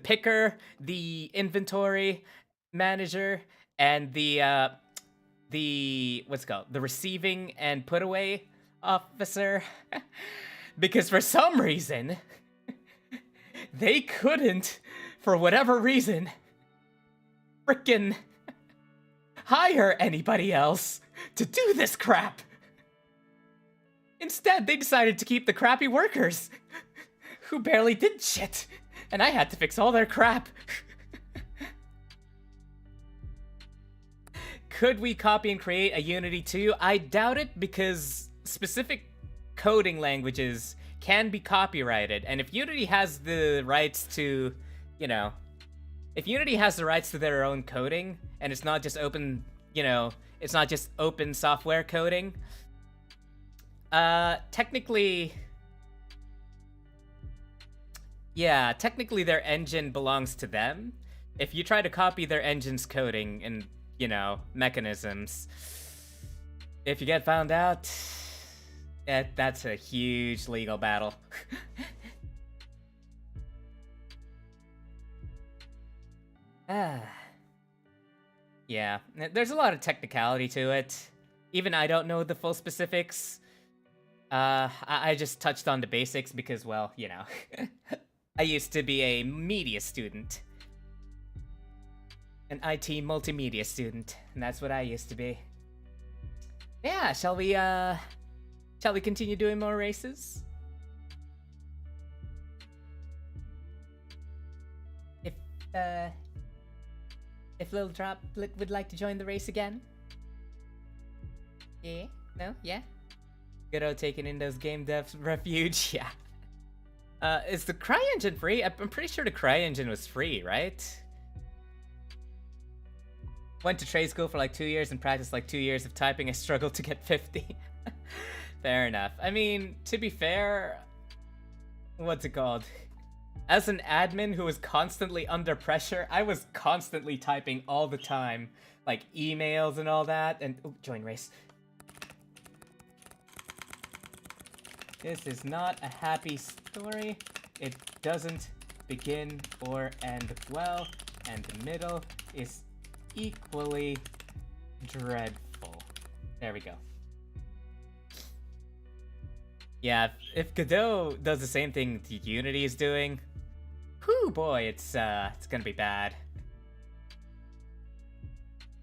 picker, the inventory manager, and the what's it called? The receiving and put away officer. Because for some reason, they couldn't, for whatever reason, frickin' hire anybody else to do this crap. Instead, they decided to keep the crappy workers who barely did shit. And I had to fix all their crap. Could we copy and create a Unity 2? I doubt it, because specific coding languages can be copyrighted. And if Unity has the rights to, you know, if Unity has the rights to their own coding, and it's not just open, you know, it's not just open software coding, technically... Yeah, technically their engine belongs to them. If you try to copy their engine's coding and, you know, mechanisms, if you get found out, that's a huge legal battle. Yeah, there's a lot of technicality to it. Even I don't know the full specifics. I just touched on the basics because, well, you know. I used to be a media student. An IT multimedia student, and that's what I used to be. Yeah, shall we continue doing more races? If Little Droplet would like to join the race again? Yeah? No? Yeah? Godot taking in those game devs refuge, yeah. Is the CryEngine free? I'm pretty sure the CryEngine was free, right? Went to trade school for like 2 years and practiced like 2 years of typing. I struggled to get 50. Fair enough. I mean, to be fair, what's it called? As an admin who was constantly under pressure, I was constantly typing all the time. Like emails and all that, and oh, join race. This is not a happy story. It doesn't begin or end well, and the middle is equally dreadful. There we go. Yeah, if Godot does the same thing Unity is doing, whew, boy, it's gonna be bad.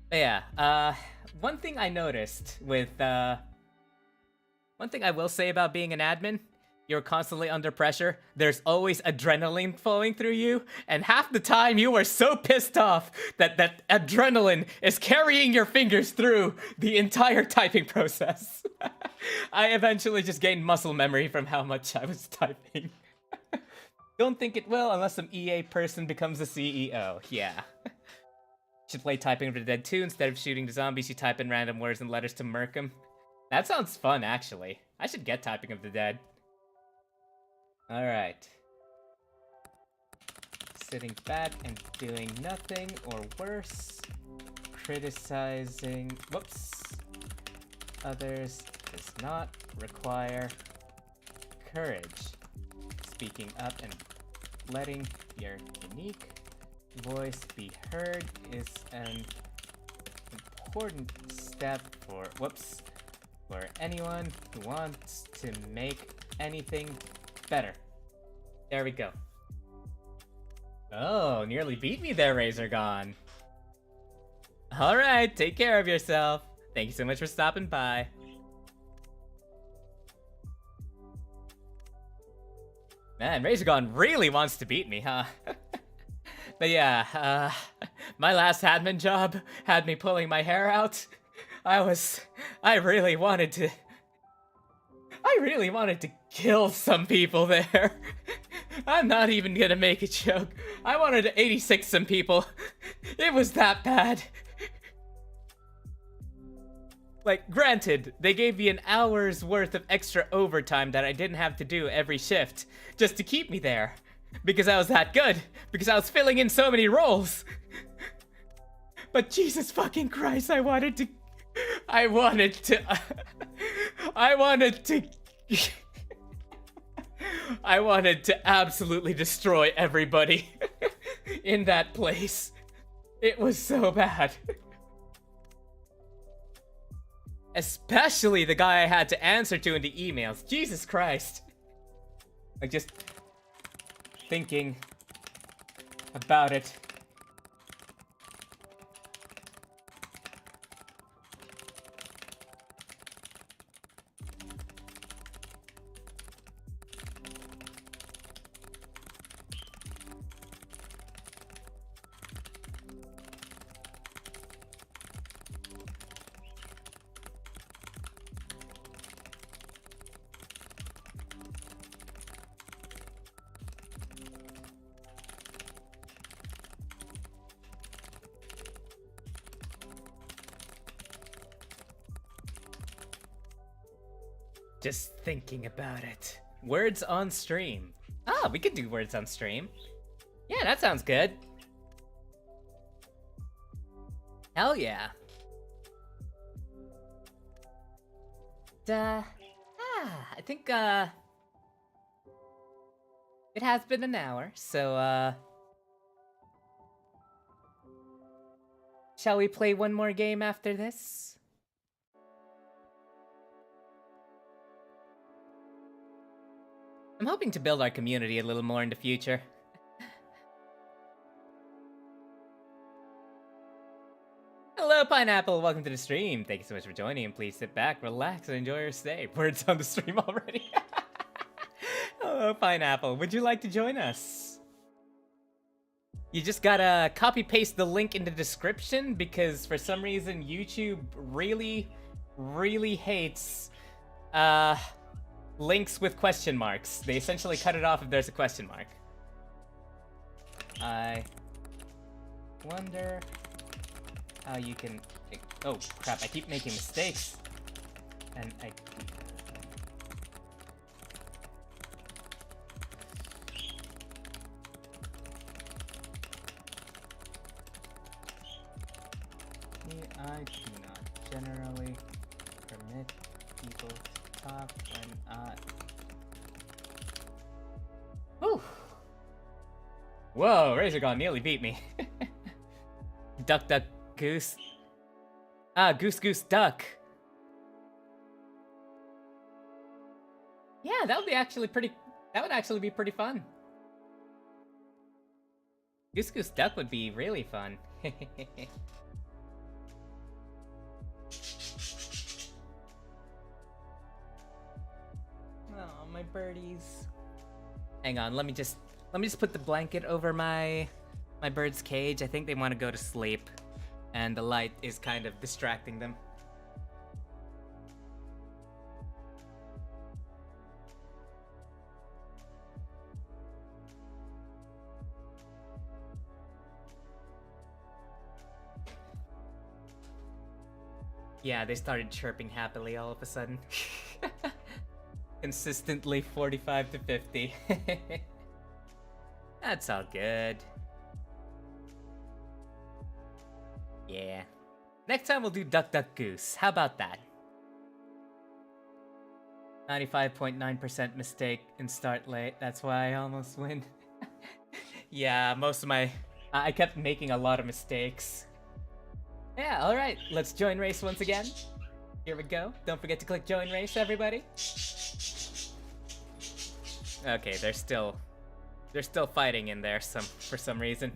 But yeah, one thing I noticed with, one thing I will say about being an admin, you're constantly under pressure. There's always adrenaline flowing through you, and half the time you are so pissed off that that adrenaline is carrying your fingers through the entire typing process. I eventually just gained muscle memory from how much I was typing. Don't think it will unless some EA person becomes the CEO. Yeah. Should play Typing of the Dead 2 instead of shooting the zombies. You type in random words and letters to murk them. That sounds fun, actually. I should get Typing of the Dead. Alright. Sitting back and doing nothing, or worse. Criticizing... Whoops. Others does not require courage. Speaking up and letting your unique voice be heard is an important step for... Whoops. For anyone who wants to make anything better. There we go. Oh, nearly beat me there, Razorgon. Alright, take care of yourself. Thank you so much for stopping by. Man, Razorgon really wants to beat me, huh? But yeah, my last admin job had me pulling my hair out. I really wanted to kill some people there. I'm not even gonna make a joke. I wanted to 86 some people. It was that bad. Like, granted, they gave me an hour's worth of extra overtime that I didn't have to do every shift just to keep me there. Because I was that good. Because I was filling in so many roles. But Jesus fucking Christ, I wanted to absolutely destroy everybody in that place. It was so bad. Especially the guy I had to answer to in the emails. Jesus Christ. Like, just thinking about it. Just thinking about it. Words on stream. Ah, we could do words on stream. Yeah, that sounds good. Hell yeah. I think, it has been an hour, so, shall we play one more game after this? I'm hoping to build our community a little more in the future. Hello, Pineapple! Welcome to the stream. Thank you so much for joining, and please sit back, relax, and enjoy your stay. Words on the stream already. Hello, Pineapple. Would you like to join us? You just gotta copy-paste the link in the description, because for some reason YouTube really, really hates, links with question marks. They essentially cut it off if there's a question mark. I wonder how you can... Oh, crap, I keep making mistakes. And I... I do not generally permit people to talk when I... Whew! Whoa, Razorgon nearly beat me. Duck, duck, goose. Ah, goose, goose, duck. Yeah, that would be actually pretty. That would actually be pretty fun. Goose Goose Duck would be really fun. Oh, my birdies. Hang on, let me just put the blanket over my bird's cage. I think they want to go to sleep, and the light is kind of distracting them. Yeah, they started chirping happily all of a sudden. Consistently 45 to 50. That's all good. Yeah. Next time we'll do Duck Duck Goose. How about that? 95.9% mistake and start late. That's why I almost win. Yeah, most of my... I kept making a lot of mistakes. Yeah, alright. Let's join race once again. Here we go. Don't forget to click join race, everybody. Okay, they're still fighting in there for some reason.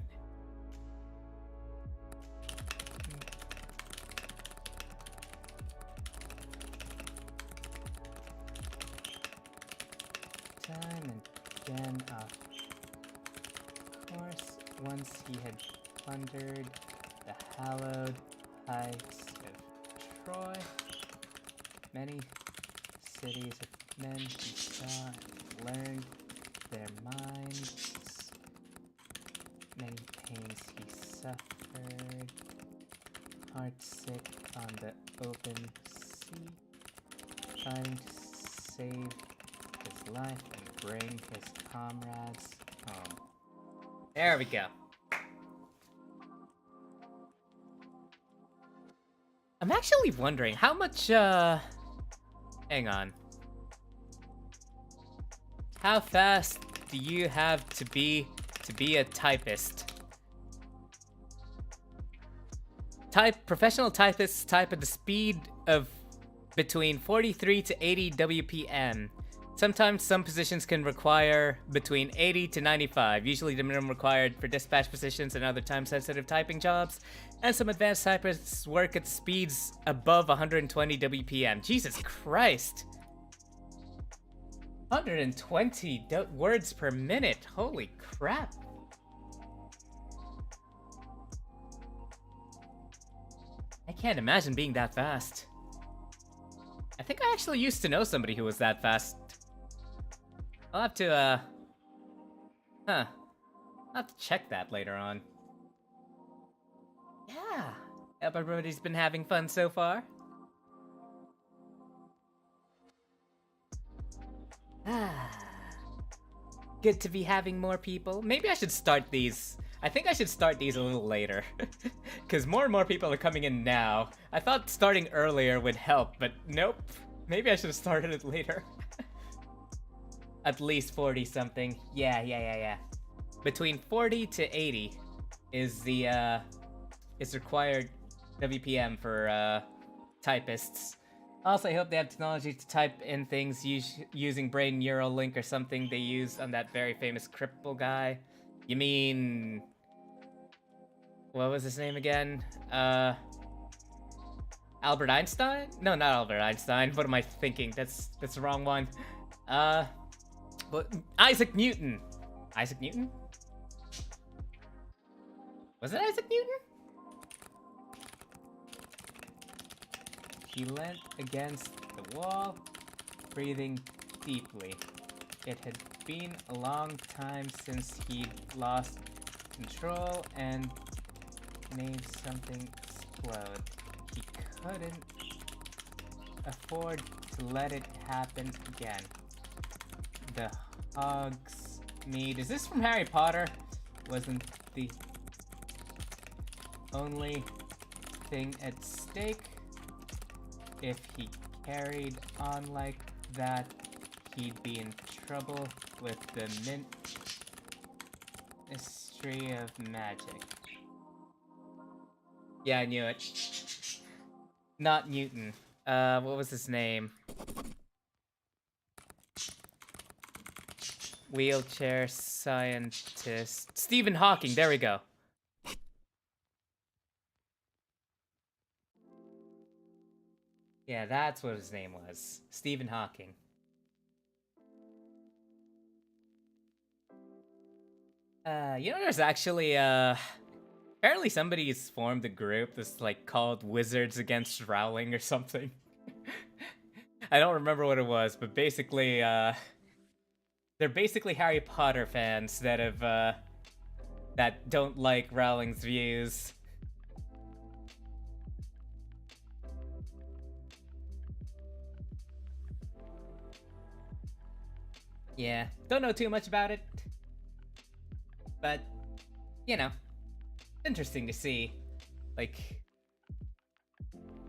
Time and again, of course, once he had plundered the hallowed heights of Troy, many cities of men he saw and learned their minds, many pains he suffered, heartsick on the open sea, trying to save his life and bring his comrades home. There we go. I'm actually wondering how much, hang on. How fast do you have to be a typist? Professional typists type at the speed of between 43 to 80 WPM. Sometimes some positions can require between 80 to 95, usually the minimum required for dispatch positions and other time-sensitive typing jobs. And some advanced typists work at speeds above 120 WPM. Jesus Christ! 120 words per minute. Holy crap. I can't imagine being that fast. I think I actually used to know somebody who was that fast. I'll have to, I'll have to check that later on. Yeah. Hope everybody's been having fun so far. Good to be having more people. Maybe I should start these. I think I should start these a little later. Because more and more people are coming in now. I thought starting earlier would help, but nope. Maybe I should have started it later. At least 40 something. Yeah. Between 40 to 80 is the, is required WPM for, typists. Also, I hope they have technology to type in things using brain neural link or something they used on that very famous cripple guy. You mean... What was his name again? Albert Einstein? No, not Albert Einstein. What am I thinking? That's the wrong one. But Isaac Newton. Isaac Newton? Was it Isaac Newton? He leant against the wall, breathing deeply. It had been a long time since he'd lost control and made something explode. He couldn't afford to let it happen again. The hog's meat. Is this from Harry Potter? Wasn't the only thing at stake. If he carried on like that, he'd be in trouble with the Ministry of Magic. Yeah, I knew it. Not Newton. What was his name? wheelchair scientist. Stephen Hawking, there we go. Yeah, that's what his name was. Stephen Hawking. There's actually, apparently somebody's formed a group that's, like, called Wizards Against Rowling or something. I don't remember what it was, but basically, they're basically Harry Potter fans that have, that don't like Rowling's views. Yeah, don't know too much about it. But, you know, interesting to see. Like,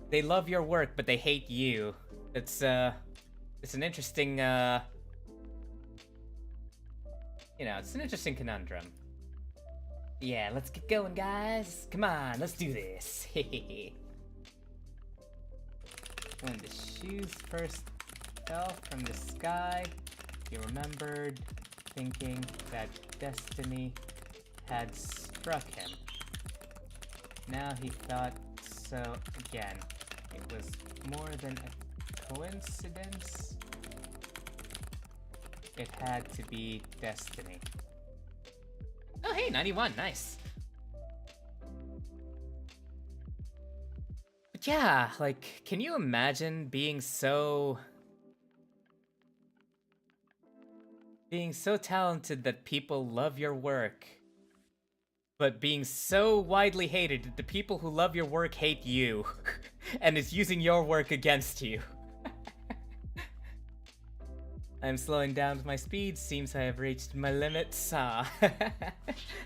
they love your work, but they hate you. It's an interesting, it's an interesting conundrum. Yeah, let's get going, guys. Come on, let's do this. When the shoes first fell from the sky, he remembered thinking that destiny had struck him. Now he thought so again. It was more than a coincidence. It had to be destiny. Oh hey, 91, nice. But yeah, like, can you imagine being so talented that people love your work, but being so widely hated that the people who love your work hate you, and is using your work against you? I'm slowing down with my speed, seems I have reached my limits.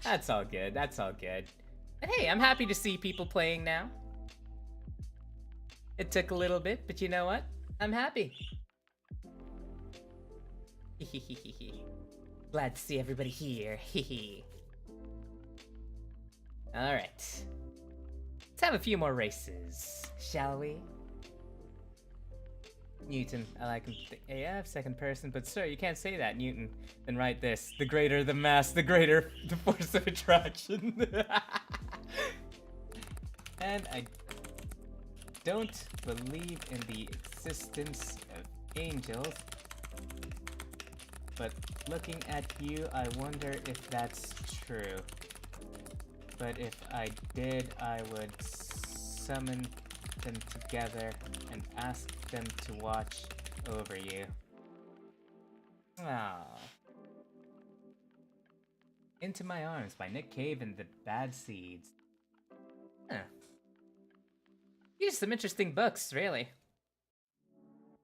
That's all good, that's all good. And hey, I'm happy to see people playing now. It took a little bit, but you know what? I'm happy. Glad to see everybody here. Alright. Let's have a few more races, shall we? Newton, I like him. Yeah, second person, but sir, you can't say that, Newton. Then write this. The greater the mass, the greater the force of attraction. And I don't believe in the existence of angels. But looking at you, I wonder if that's true. But if I did, I would summon them together and ask them to watch over you. Aww. Into My Arms by Nick Cave and the Bad Seeds. Huh. These are some interesting books, really.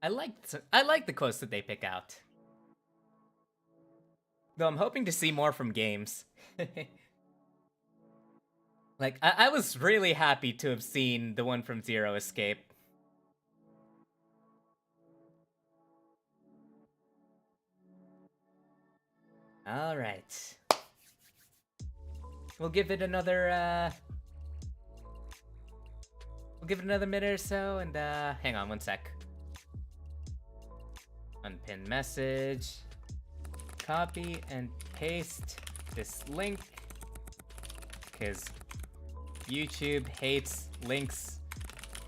I like the quotes that they pick out. Though I'm hoping to see more from games. Like, I was really happy to have seen the one from Zero Escape. Alright. We'll give it another, we'll give it another minute or so, and, hang on one sec. Unpin message. Copy and paste this link, because YouTube hates links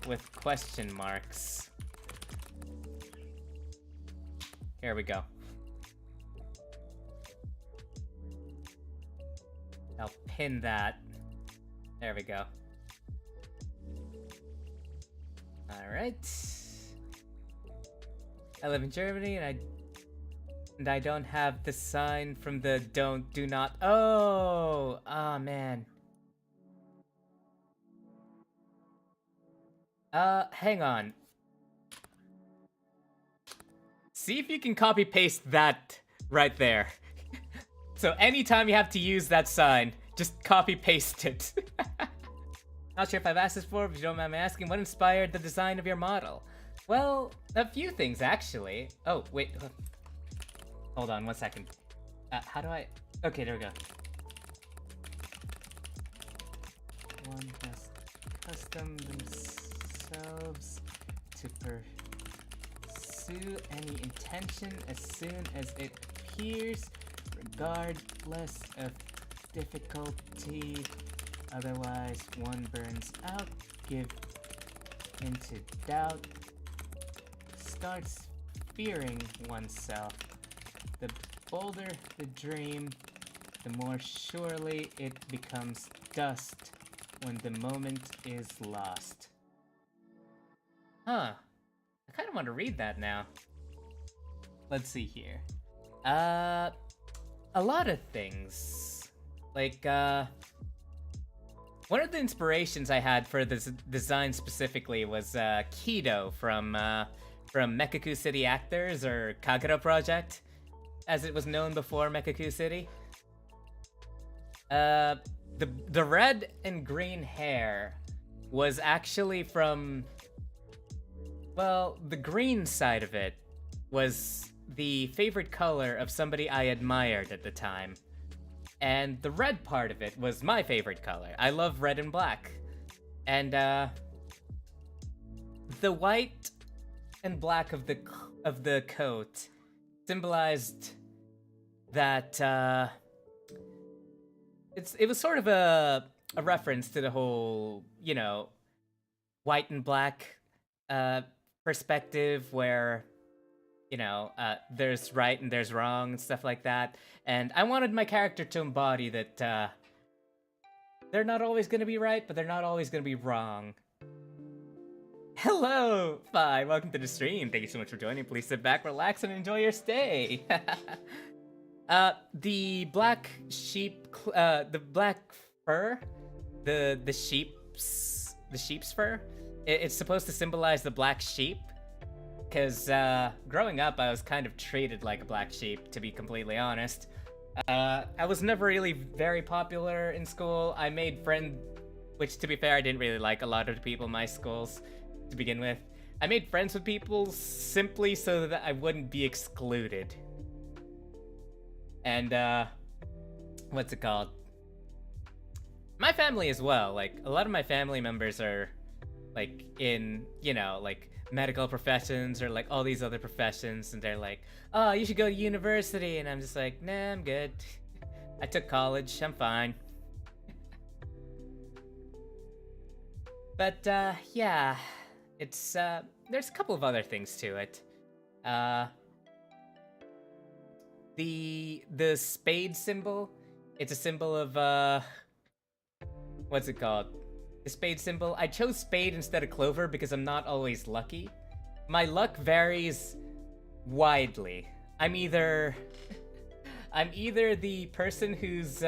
with question marks. Here we go. I'll pin that. There we go. Alright. I live in Germany and I don't have the sign from the do not. Oh, man. Hang on. See if you can copy paste that right there. So anytime you have to use that sign, just copy paste it. Not sure if I've asked this before, but if you don't mind me asking, what inspired the design of your model? Well, a few things actually. Oh, wait. Hold on 1 second. How do I... Okay, there we go. One has custom themselves to pursue any intention as soon as it appears regardless of difficulty. Otherwise, one burns out, give into doubt, starts fearing oneself. The bolder the dream, the more surely it becomes dust when the moment is lost. Huh. I kind of want to read that now. Let's see here. A lot of things. Like, one of the inspirations I had for this design specifically was Kido from Mekaku City Actors, or Kagura Project, as it was known before Mekaku City. The red and green hair was actually from, well, the green side of it was the favorite color of somebody I admired at the time. And the red part of it was my favorite color. I love red and black. And the white and black of the coat symbolized that it was sort of a reference to the whole, you know, white and black perspective where, you know, there's right and there's wrong and stuff like that. And I wanted my character to embody that they're not always going to be right, but they're not always going to be wrong. Hello, Fi. Welcome to the stream. Thank you so much for joining. Please sit back, relax, and enjoy your stay. The black sheep, the black fur, the sheep's fur, it's supposed to symbolize the black sheep. Because growing up, I was kind of treated like a black sheep, to be completely honest. I was never really very popular in school. I made friends, which, to be fair, I didn't really like a lot of the people in my schools to begin with. I made friends with people simply so that I wouldn't be excluded. And, what's it called? My family as well. Like, a lot of my family members are, like, in, you know, like, medical professions or like all these other professions, and they're like, oh, you should go to university, and I'm just like, nah, I'm good. I took college, I'm fine. But yeah, it's there's a couple of other things to it. The spade symbol, it's a symbol of what's it called? The spade symbol. I chose spade instead of clover because I'm not always lucky. My luck varies widely. I'm either the person who's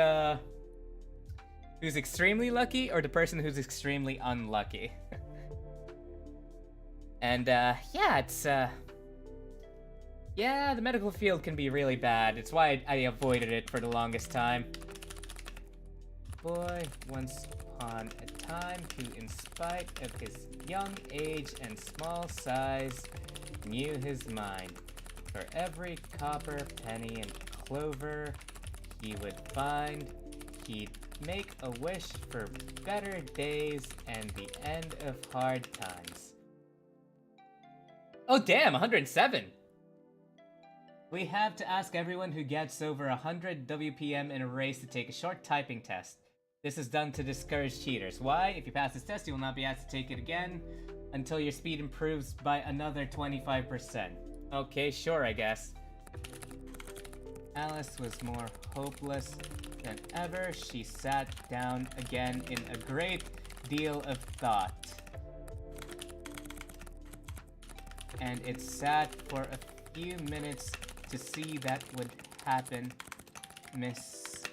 extremely lucky or the person who's extremely unlucky. And yeah, it's yeah, the medical field can be really bad. It's why I avoided it for the longest time. Boy, once upon a time, who, in spite of his young age and small size, knew his mind. For every copper, penny, and clover he would find, he'd make a wish for better days and the end of hard times. Oh damn, 107! We have to ask everyone who gets over 100 WPM in a race to take a short typing test. This is done to discourage cheaters. Why? If you pass this test, you will not be asked to take it again until your speed improves by another 25%. Okay, sure, I guess. Alice was more hopeless than ever. She sat down again in a great deal of thought. And it sat for a few minutes to see that would happen. Miss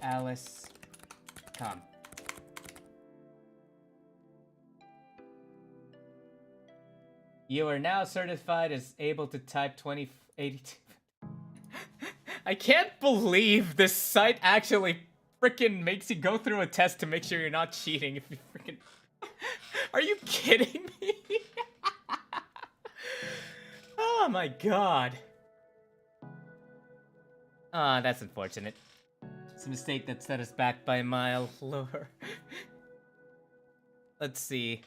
Alice, come. You are now certified as able to type 2082. I can't believe this site actually freaking makes you go through a test to make sure you're not cheating if you freaking... Are you kidding me? Oh my god. Ah, that's unfortunate. It's a mistake that set us back by a mile lower. Let's see.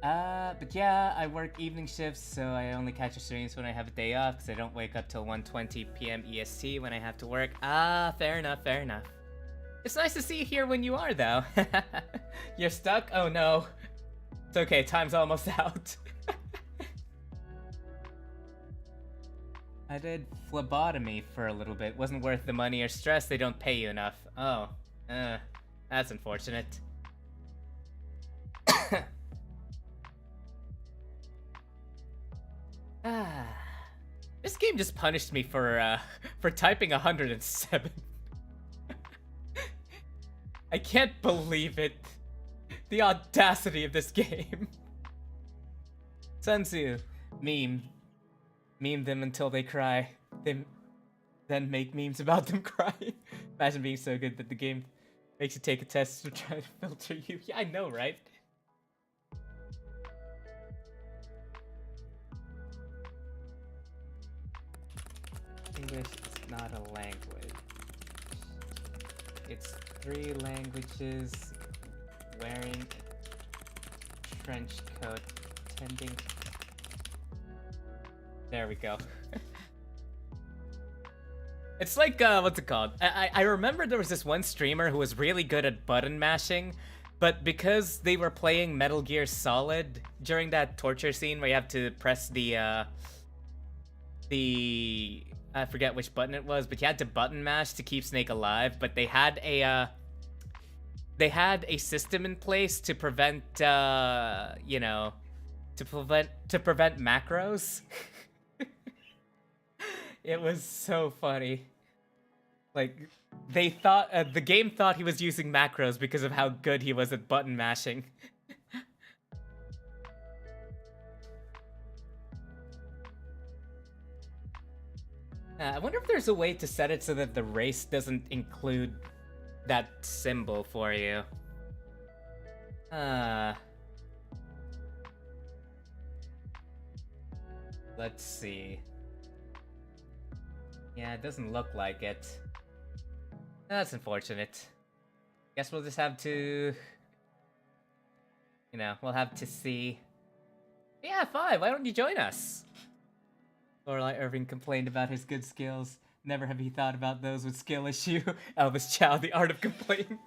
But yeah, I work evening shifts, so I only catch your streams when I have a day off, because I don't wake up till 1:20 p.m. EST when I have to work. Fair enough, fair enough. It's nice to see you here when you are, though. You're stuck? Oh no. It's okay, time's almost out. I did phlebotomy for a little bit. Wasn't worth the money or stress, they don't pay you enough. Oh, that's unfortunate. This game just punished me for typing 107. I can't believe it. The audacity of this game. Sun Tzu, meme them until they cry. Then make memes about them crying. Imagine being so good that the game makes you take a test to try to filter you. Yeah, I know, right? English is not a language. It's 3 languages wearing a trench coat, tending. There we go. It's like, what's it called? I remember there was this one streamer who was really good at button mashing, but because they were playing Metal Gear Solid during that torture scene where you have to press the I forget which button it was, but you had to button mash to keep Snake alive, but they had a system in place to prevent you know, to prevent macros. It was so funny. Like, they thought the game thought he was using macros because of how good he was at button mashing. I wonder if there's a way to set it so that the race doesn't include that symbol for you. Let's see. Yeah, it doesn't look like it. That's unfortunate. Guess we'll just have to... You know, we'll have to see. Yeah, 5, why don't you join us? Lorelei Irving complained about his good skills. Never have he thought about those with skill issue. Elvis Chow, The Art of Complaint.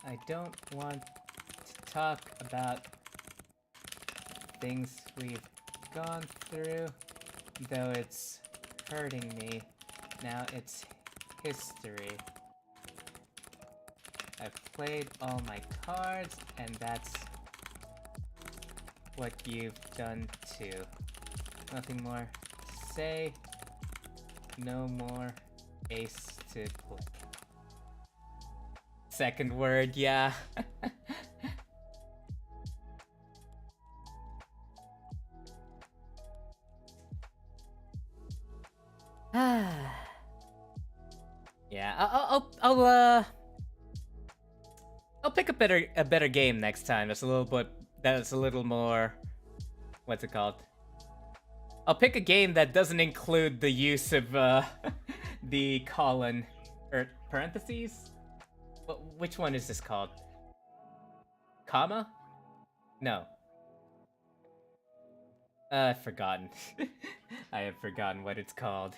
I don't want to talk about things we've gone through, though it's hurting me. Now it's history. I've played all my cards, and that's what you've done too. Nothing more to say. No more ace to play. Second word, yeah. Yeah, I'll pick a better game next time. That's a little more, what's it called? I'll pick a game that doesn't include the use of the colon or parentheses. Which one is this called? Comma? No. I've forgotten. I have forgotten what it's called.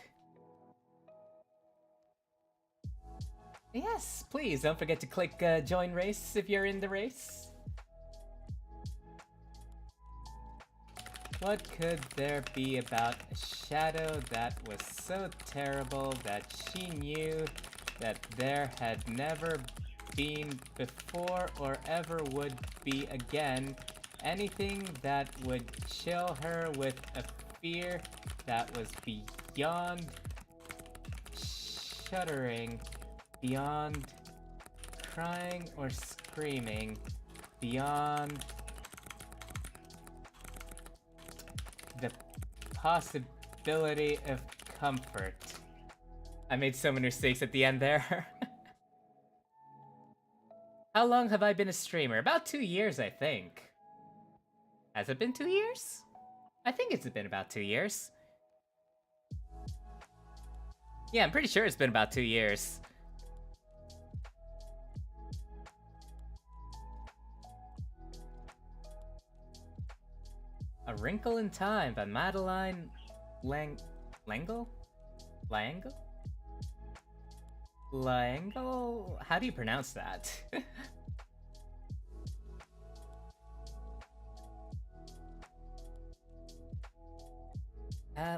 Yes, please don't forget to click join race if you're in the race. What could there be about a shadow that was so terrible that she knew that there had never been before or ever would be again? Anything that would chill her with a fear that was beyond shuddering, beyond crying or screaming, beyond the possibility of comfort. I made so many mistakes at the end there. How long have I been a streamer? About 2 years, I think. Has it been 2 years? I think it's been about 2 years. Yeah, I'm pretty sure it's been about 2 years. A Wrinkle in Time by Madeline Langle? Langle? Langle? How do you pronounce that?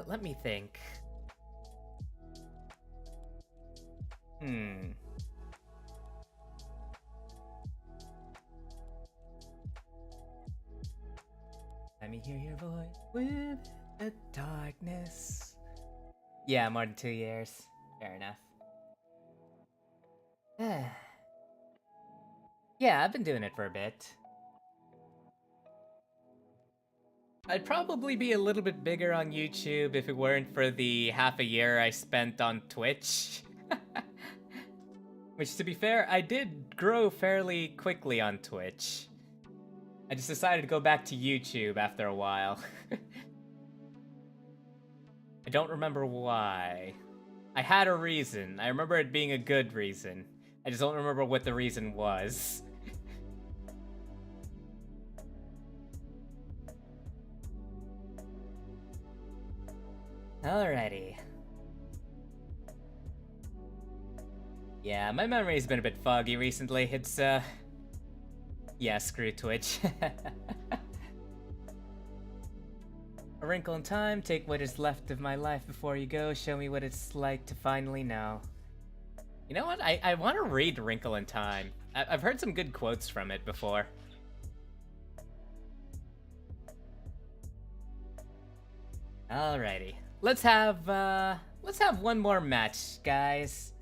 Let me think. Let me hear your voice with the darkness. Yeah, more than 2 years. Fair enough. Yeah, I've been doing it for a bit. I'd probably be a little bit bigger on YouTube if it weren't for the half a year I spent on Twitch. Which, to be fair, I did grow fairly quickly on Twitch. I just decided to go back to YouTube after a while. I don't remember why. I had a reason. I remember it being a good reason. I just don't remember what the reason was. Alrighty. Yeah, my memory's been a bit foggy recently. It's, yeah, screw Twitch. A Wrinkle in Time, take what is left of my life before you go, show me what it's like to finally know. You know what, I want to read A Wrinkle in Time. I've heard some good quotes from it before. Alrighty. Let's have one more match, guys.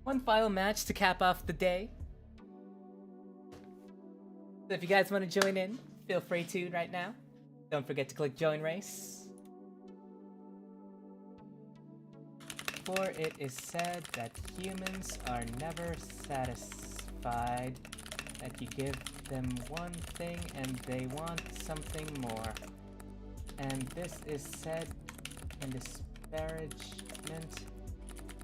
One final match to cap off the day. So if you guys want to join in, feel free to right now. Don't forget to click join race. For it is said that humans are never satisfied, that you give them one thing and they want something more. And this is said in disparagement,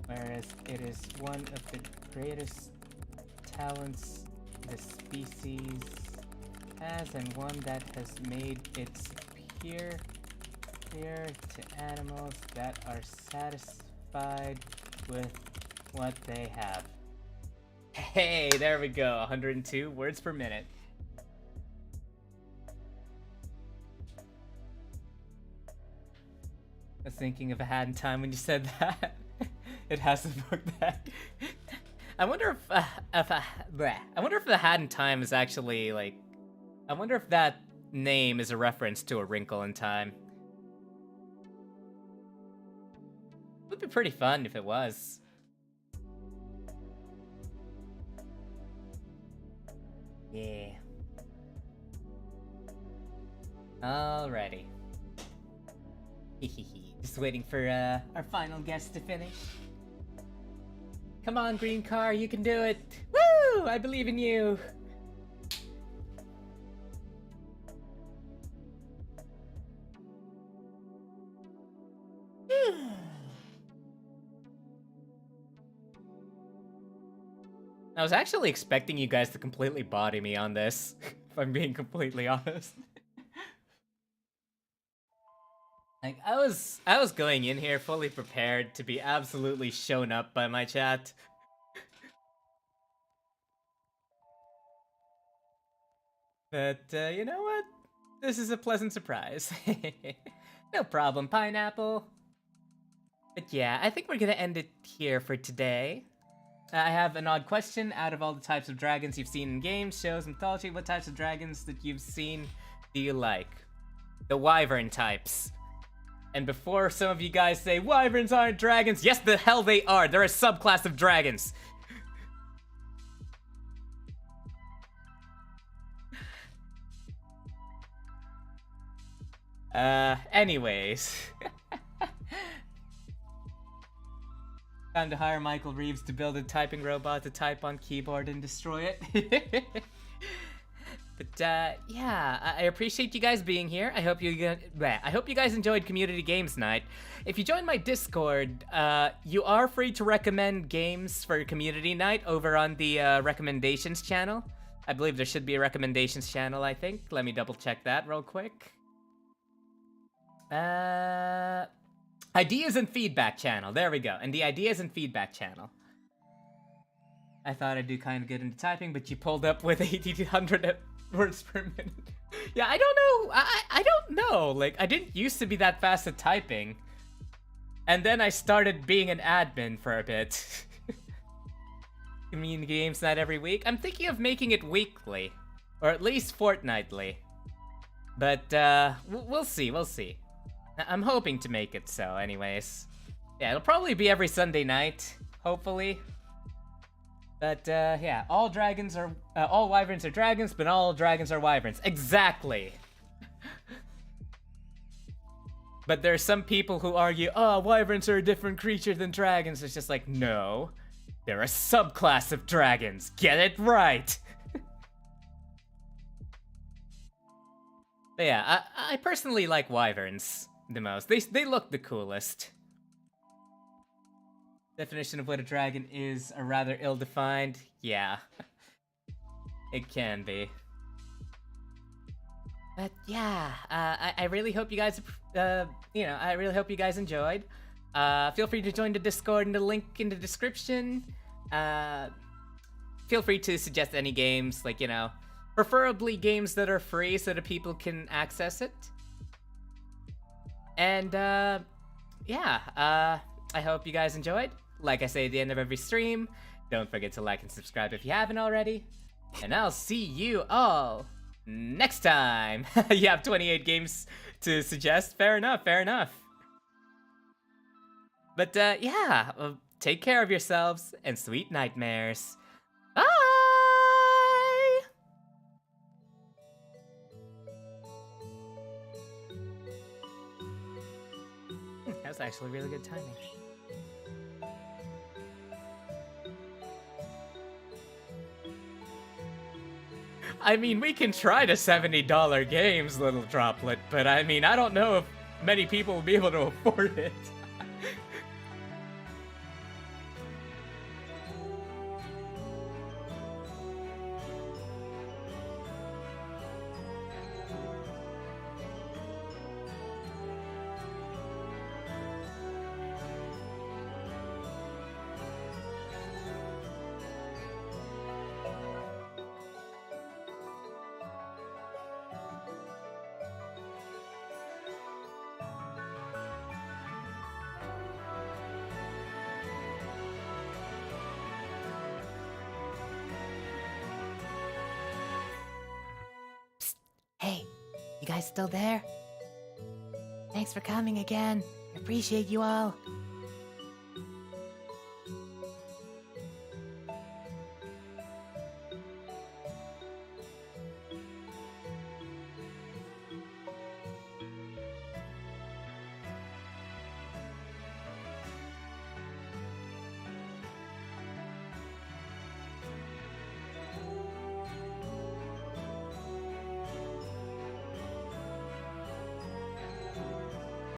whereas it is one of the greatest talents the species has, and one that has made it superior to animals that are satisfied with what they have. Hey, there we go, 102 words per minute. I was thinking of A Hat in Time when you said that. It has a book back. I wonder if The Hat in Time is actually like. I wonder if that name is a reference to A Wrinkle in Time. It would be pretty fun if it was. Yeah. Alrighty. Just waiting for our final guest to finish. Come on, green car, you can do it! Woo! I believe in you! I was actually expecting you guys to completely body me on this, if I'm being completely honest. Like, I was going in here fully prepared to be absolutely shown up by my chat. But, you know what? This is a pleasant surprise. No problem, Pineapple. But yeah, I think we're gonna end it here for today. I have an odd question. Out of all the types of dragons you've seen in games, shows, mythology, what types of dragons that you've seen do you like? The wyvern types. And before some of you guys say, wyverns aren't dragons, yes, the hell they are. They're a subclass of dragons. Anyways. Time to hire Michael Reeves to build a typing robot to type on keyboard and destroy it. But yeah, I appreciate you guys being here. I hope you guys enjoyed Community Games Night. If you join my Discord, you are free to recommend games for Community Night over on the recommendations channel. I believe there should be a recommendations channel, I think. Let me double check that real quick. Ideas and feedback channel. There we go. And the ideas and feedback channel. I thought I'd do kind of good into typing, but you pulled up with 80 to 100 words per minute. Yeah, I don't know. I don't know. Like, I didn't used to be that fast at typing. And then I started being an admin for a bit. Community games night every week. I'm thinking of making it weekly. Or at least fortnightly. But, we'll see, we'll see. I'm hoping to make it so, anyways. Yeah, it'll probably be every Sunday night, hopefully. But, yeah, all wyverns are dragons, but all dragons are wyverns. Exactly! But there are some people who argue, oh, wyverns are a different creature than dragons. It's just like, no. They're a subclass of dragons. Get it right! But yeah, I personally like wyverns the most. They look the coolest. Definition of what a dragon is are rather ill-defined. Yeah. It can be. But yeah, I really hope you guys, I really hope you guys enjoyed. Feel free to join the Discord in the link in the description. Feel free to suggest any games, like, preferably games that are free so that people can access it. And, yeah, I hope you guys enjoyed. Like I say at the end of every stream, don't forget to like and subscribe if you haven't already. And I'll see you all next time. You have 28 games to suggest. Fair enough, fair enough. But, yeah, take care of yourselves and sweet nightmares. Bye! That was actually really good timing. I mean, we can try the $70 games, Little Droplet, but I mean, I don't know if many people will be able to afford it. Hey, you guys still there? Thanks for coming again. I appreciate you all.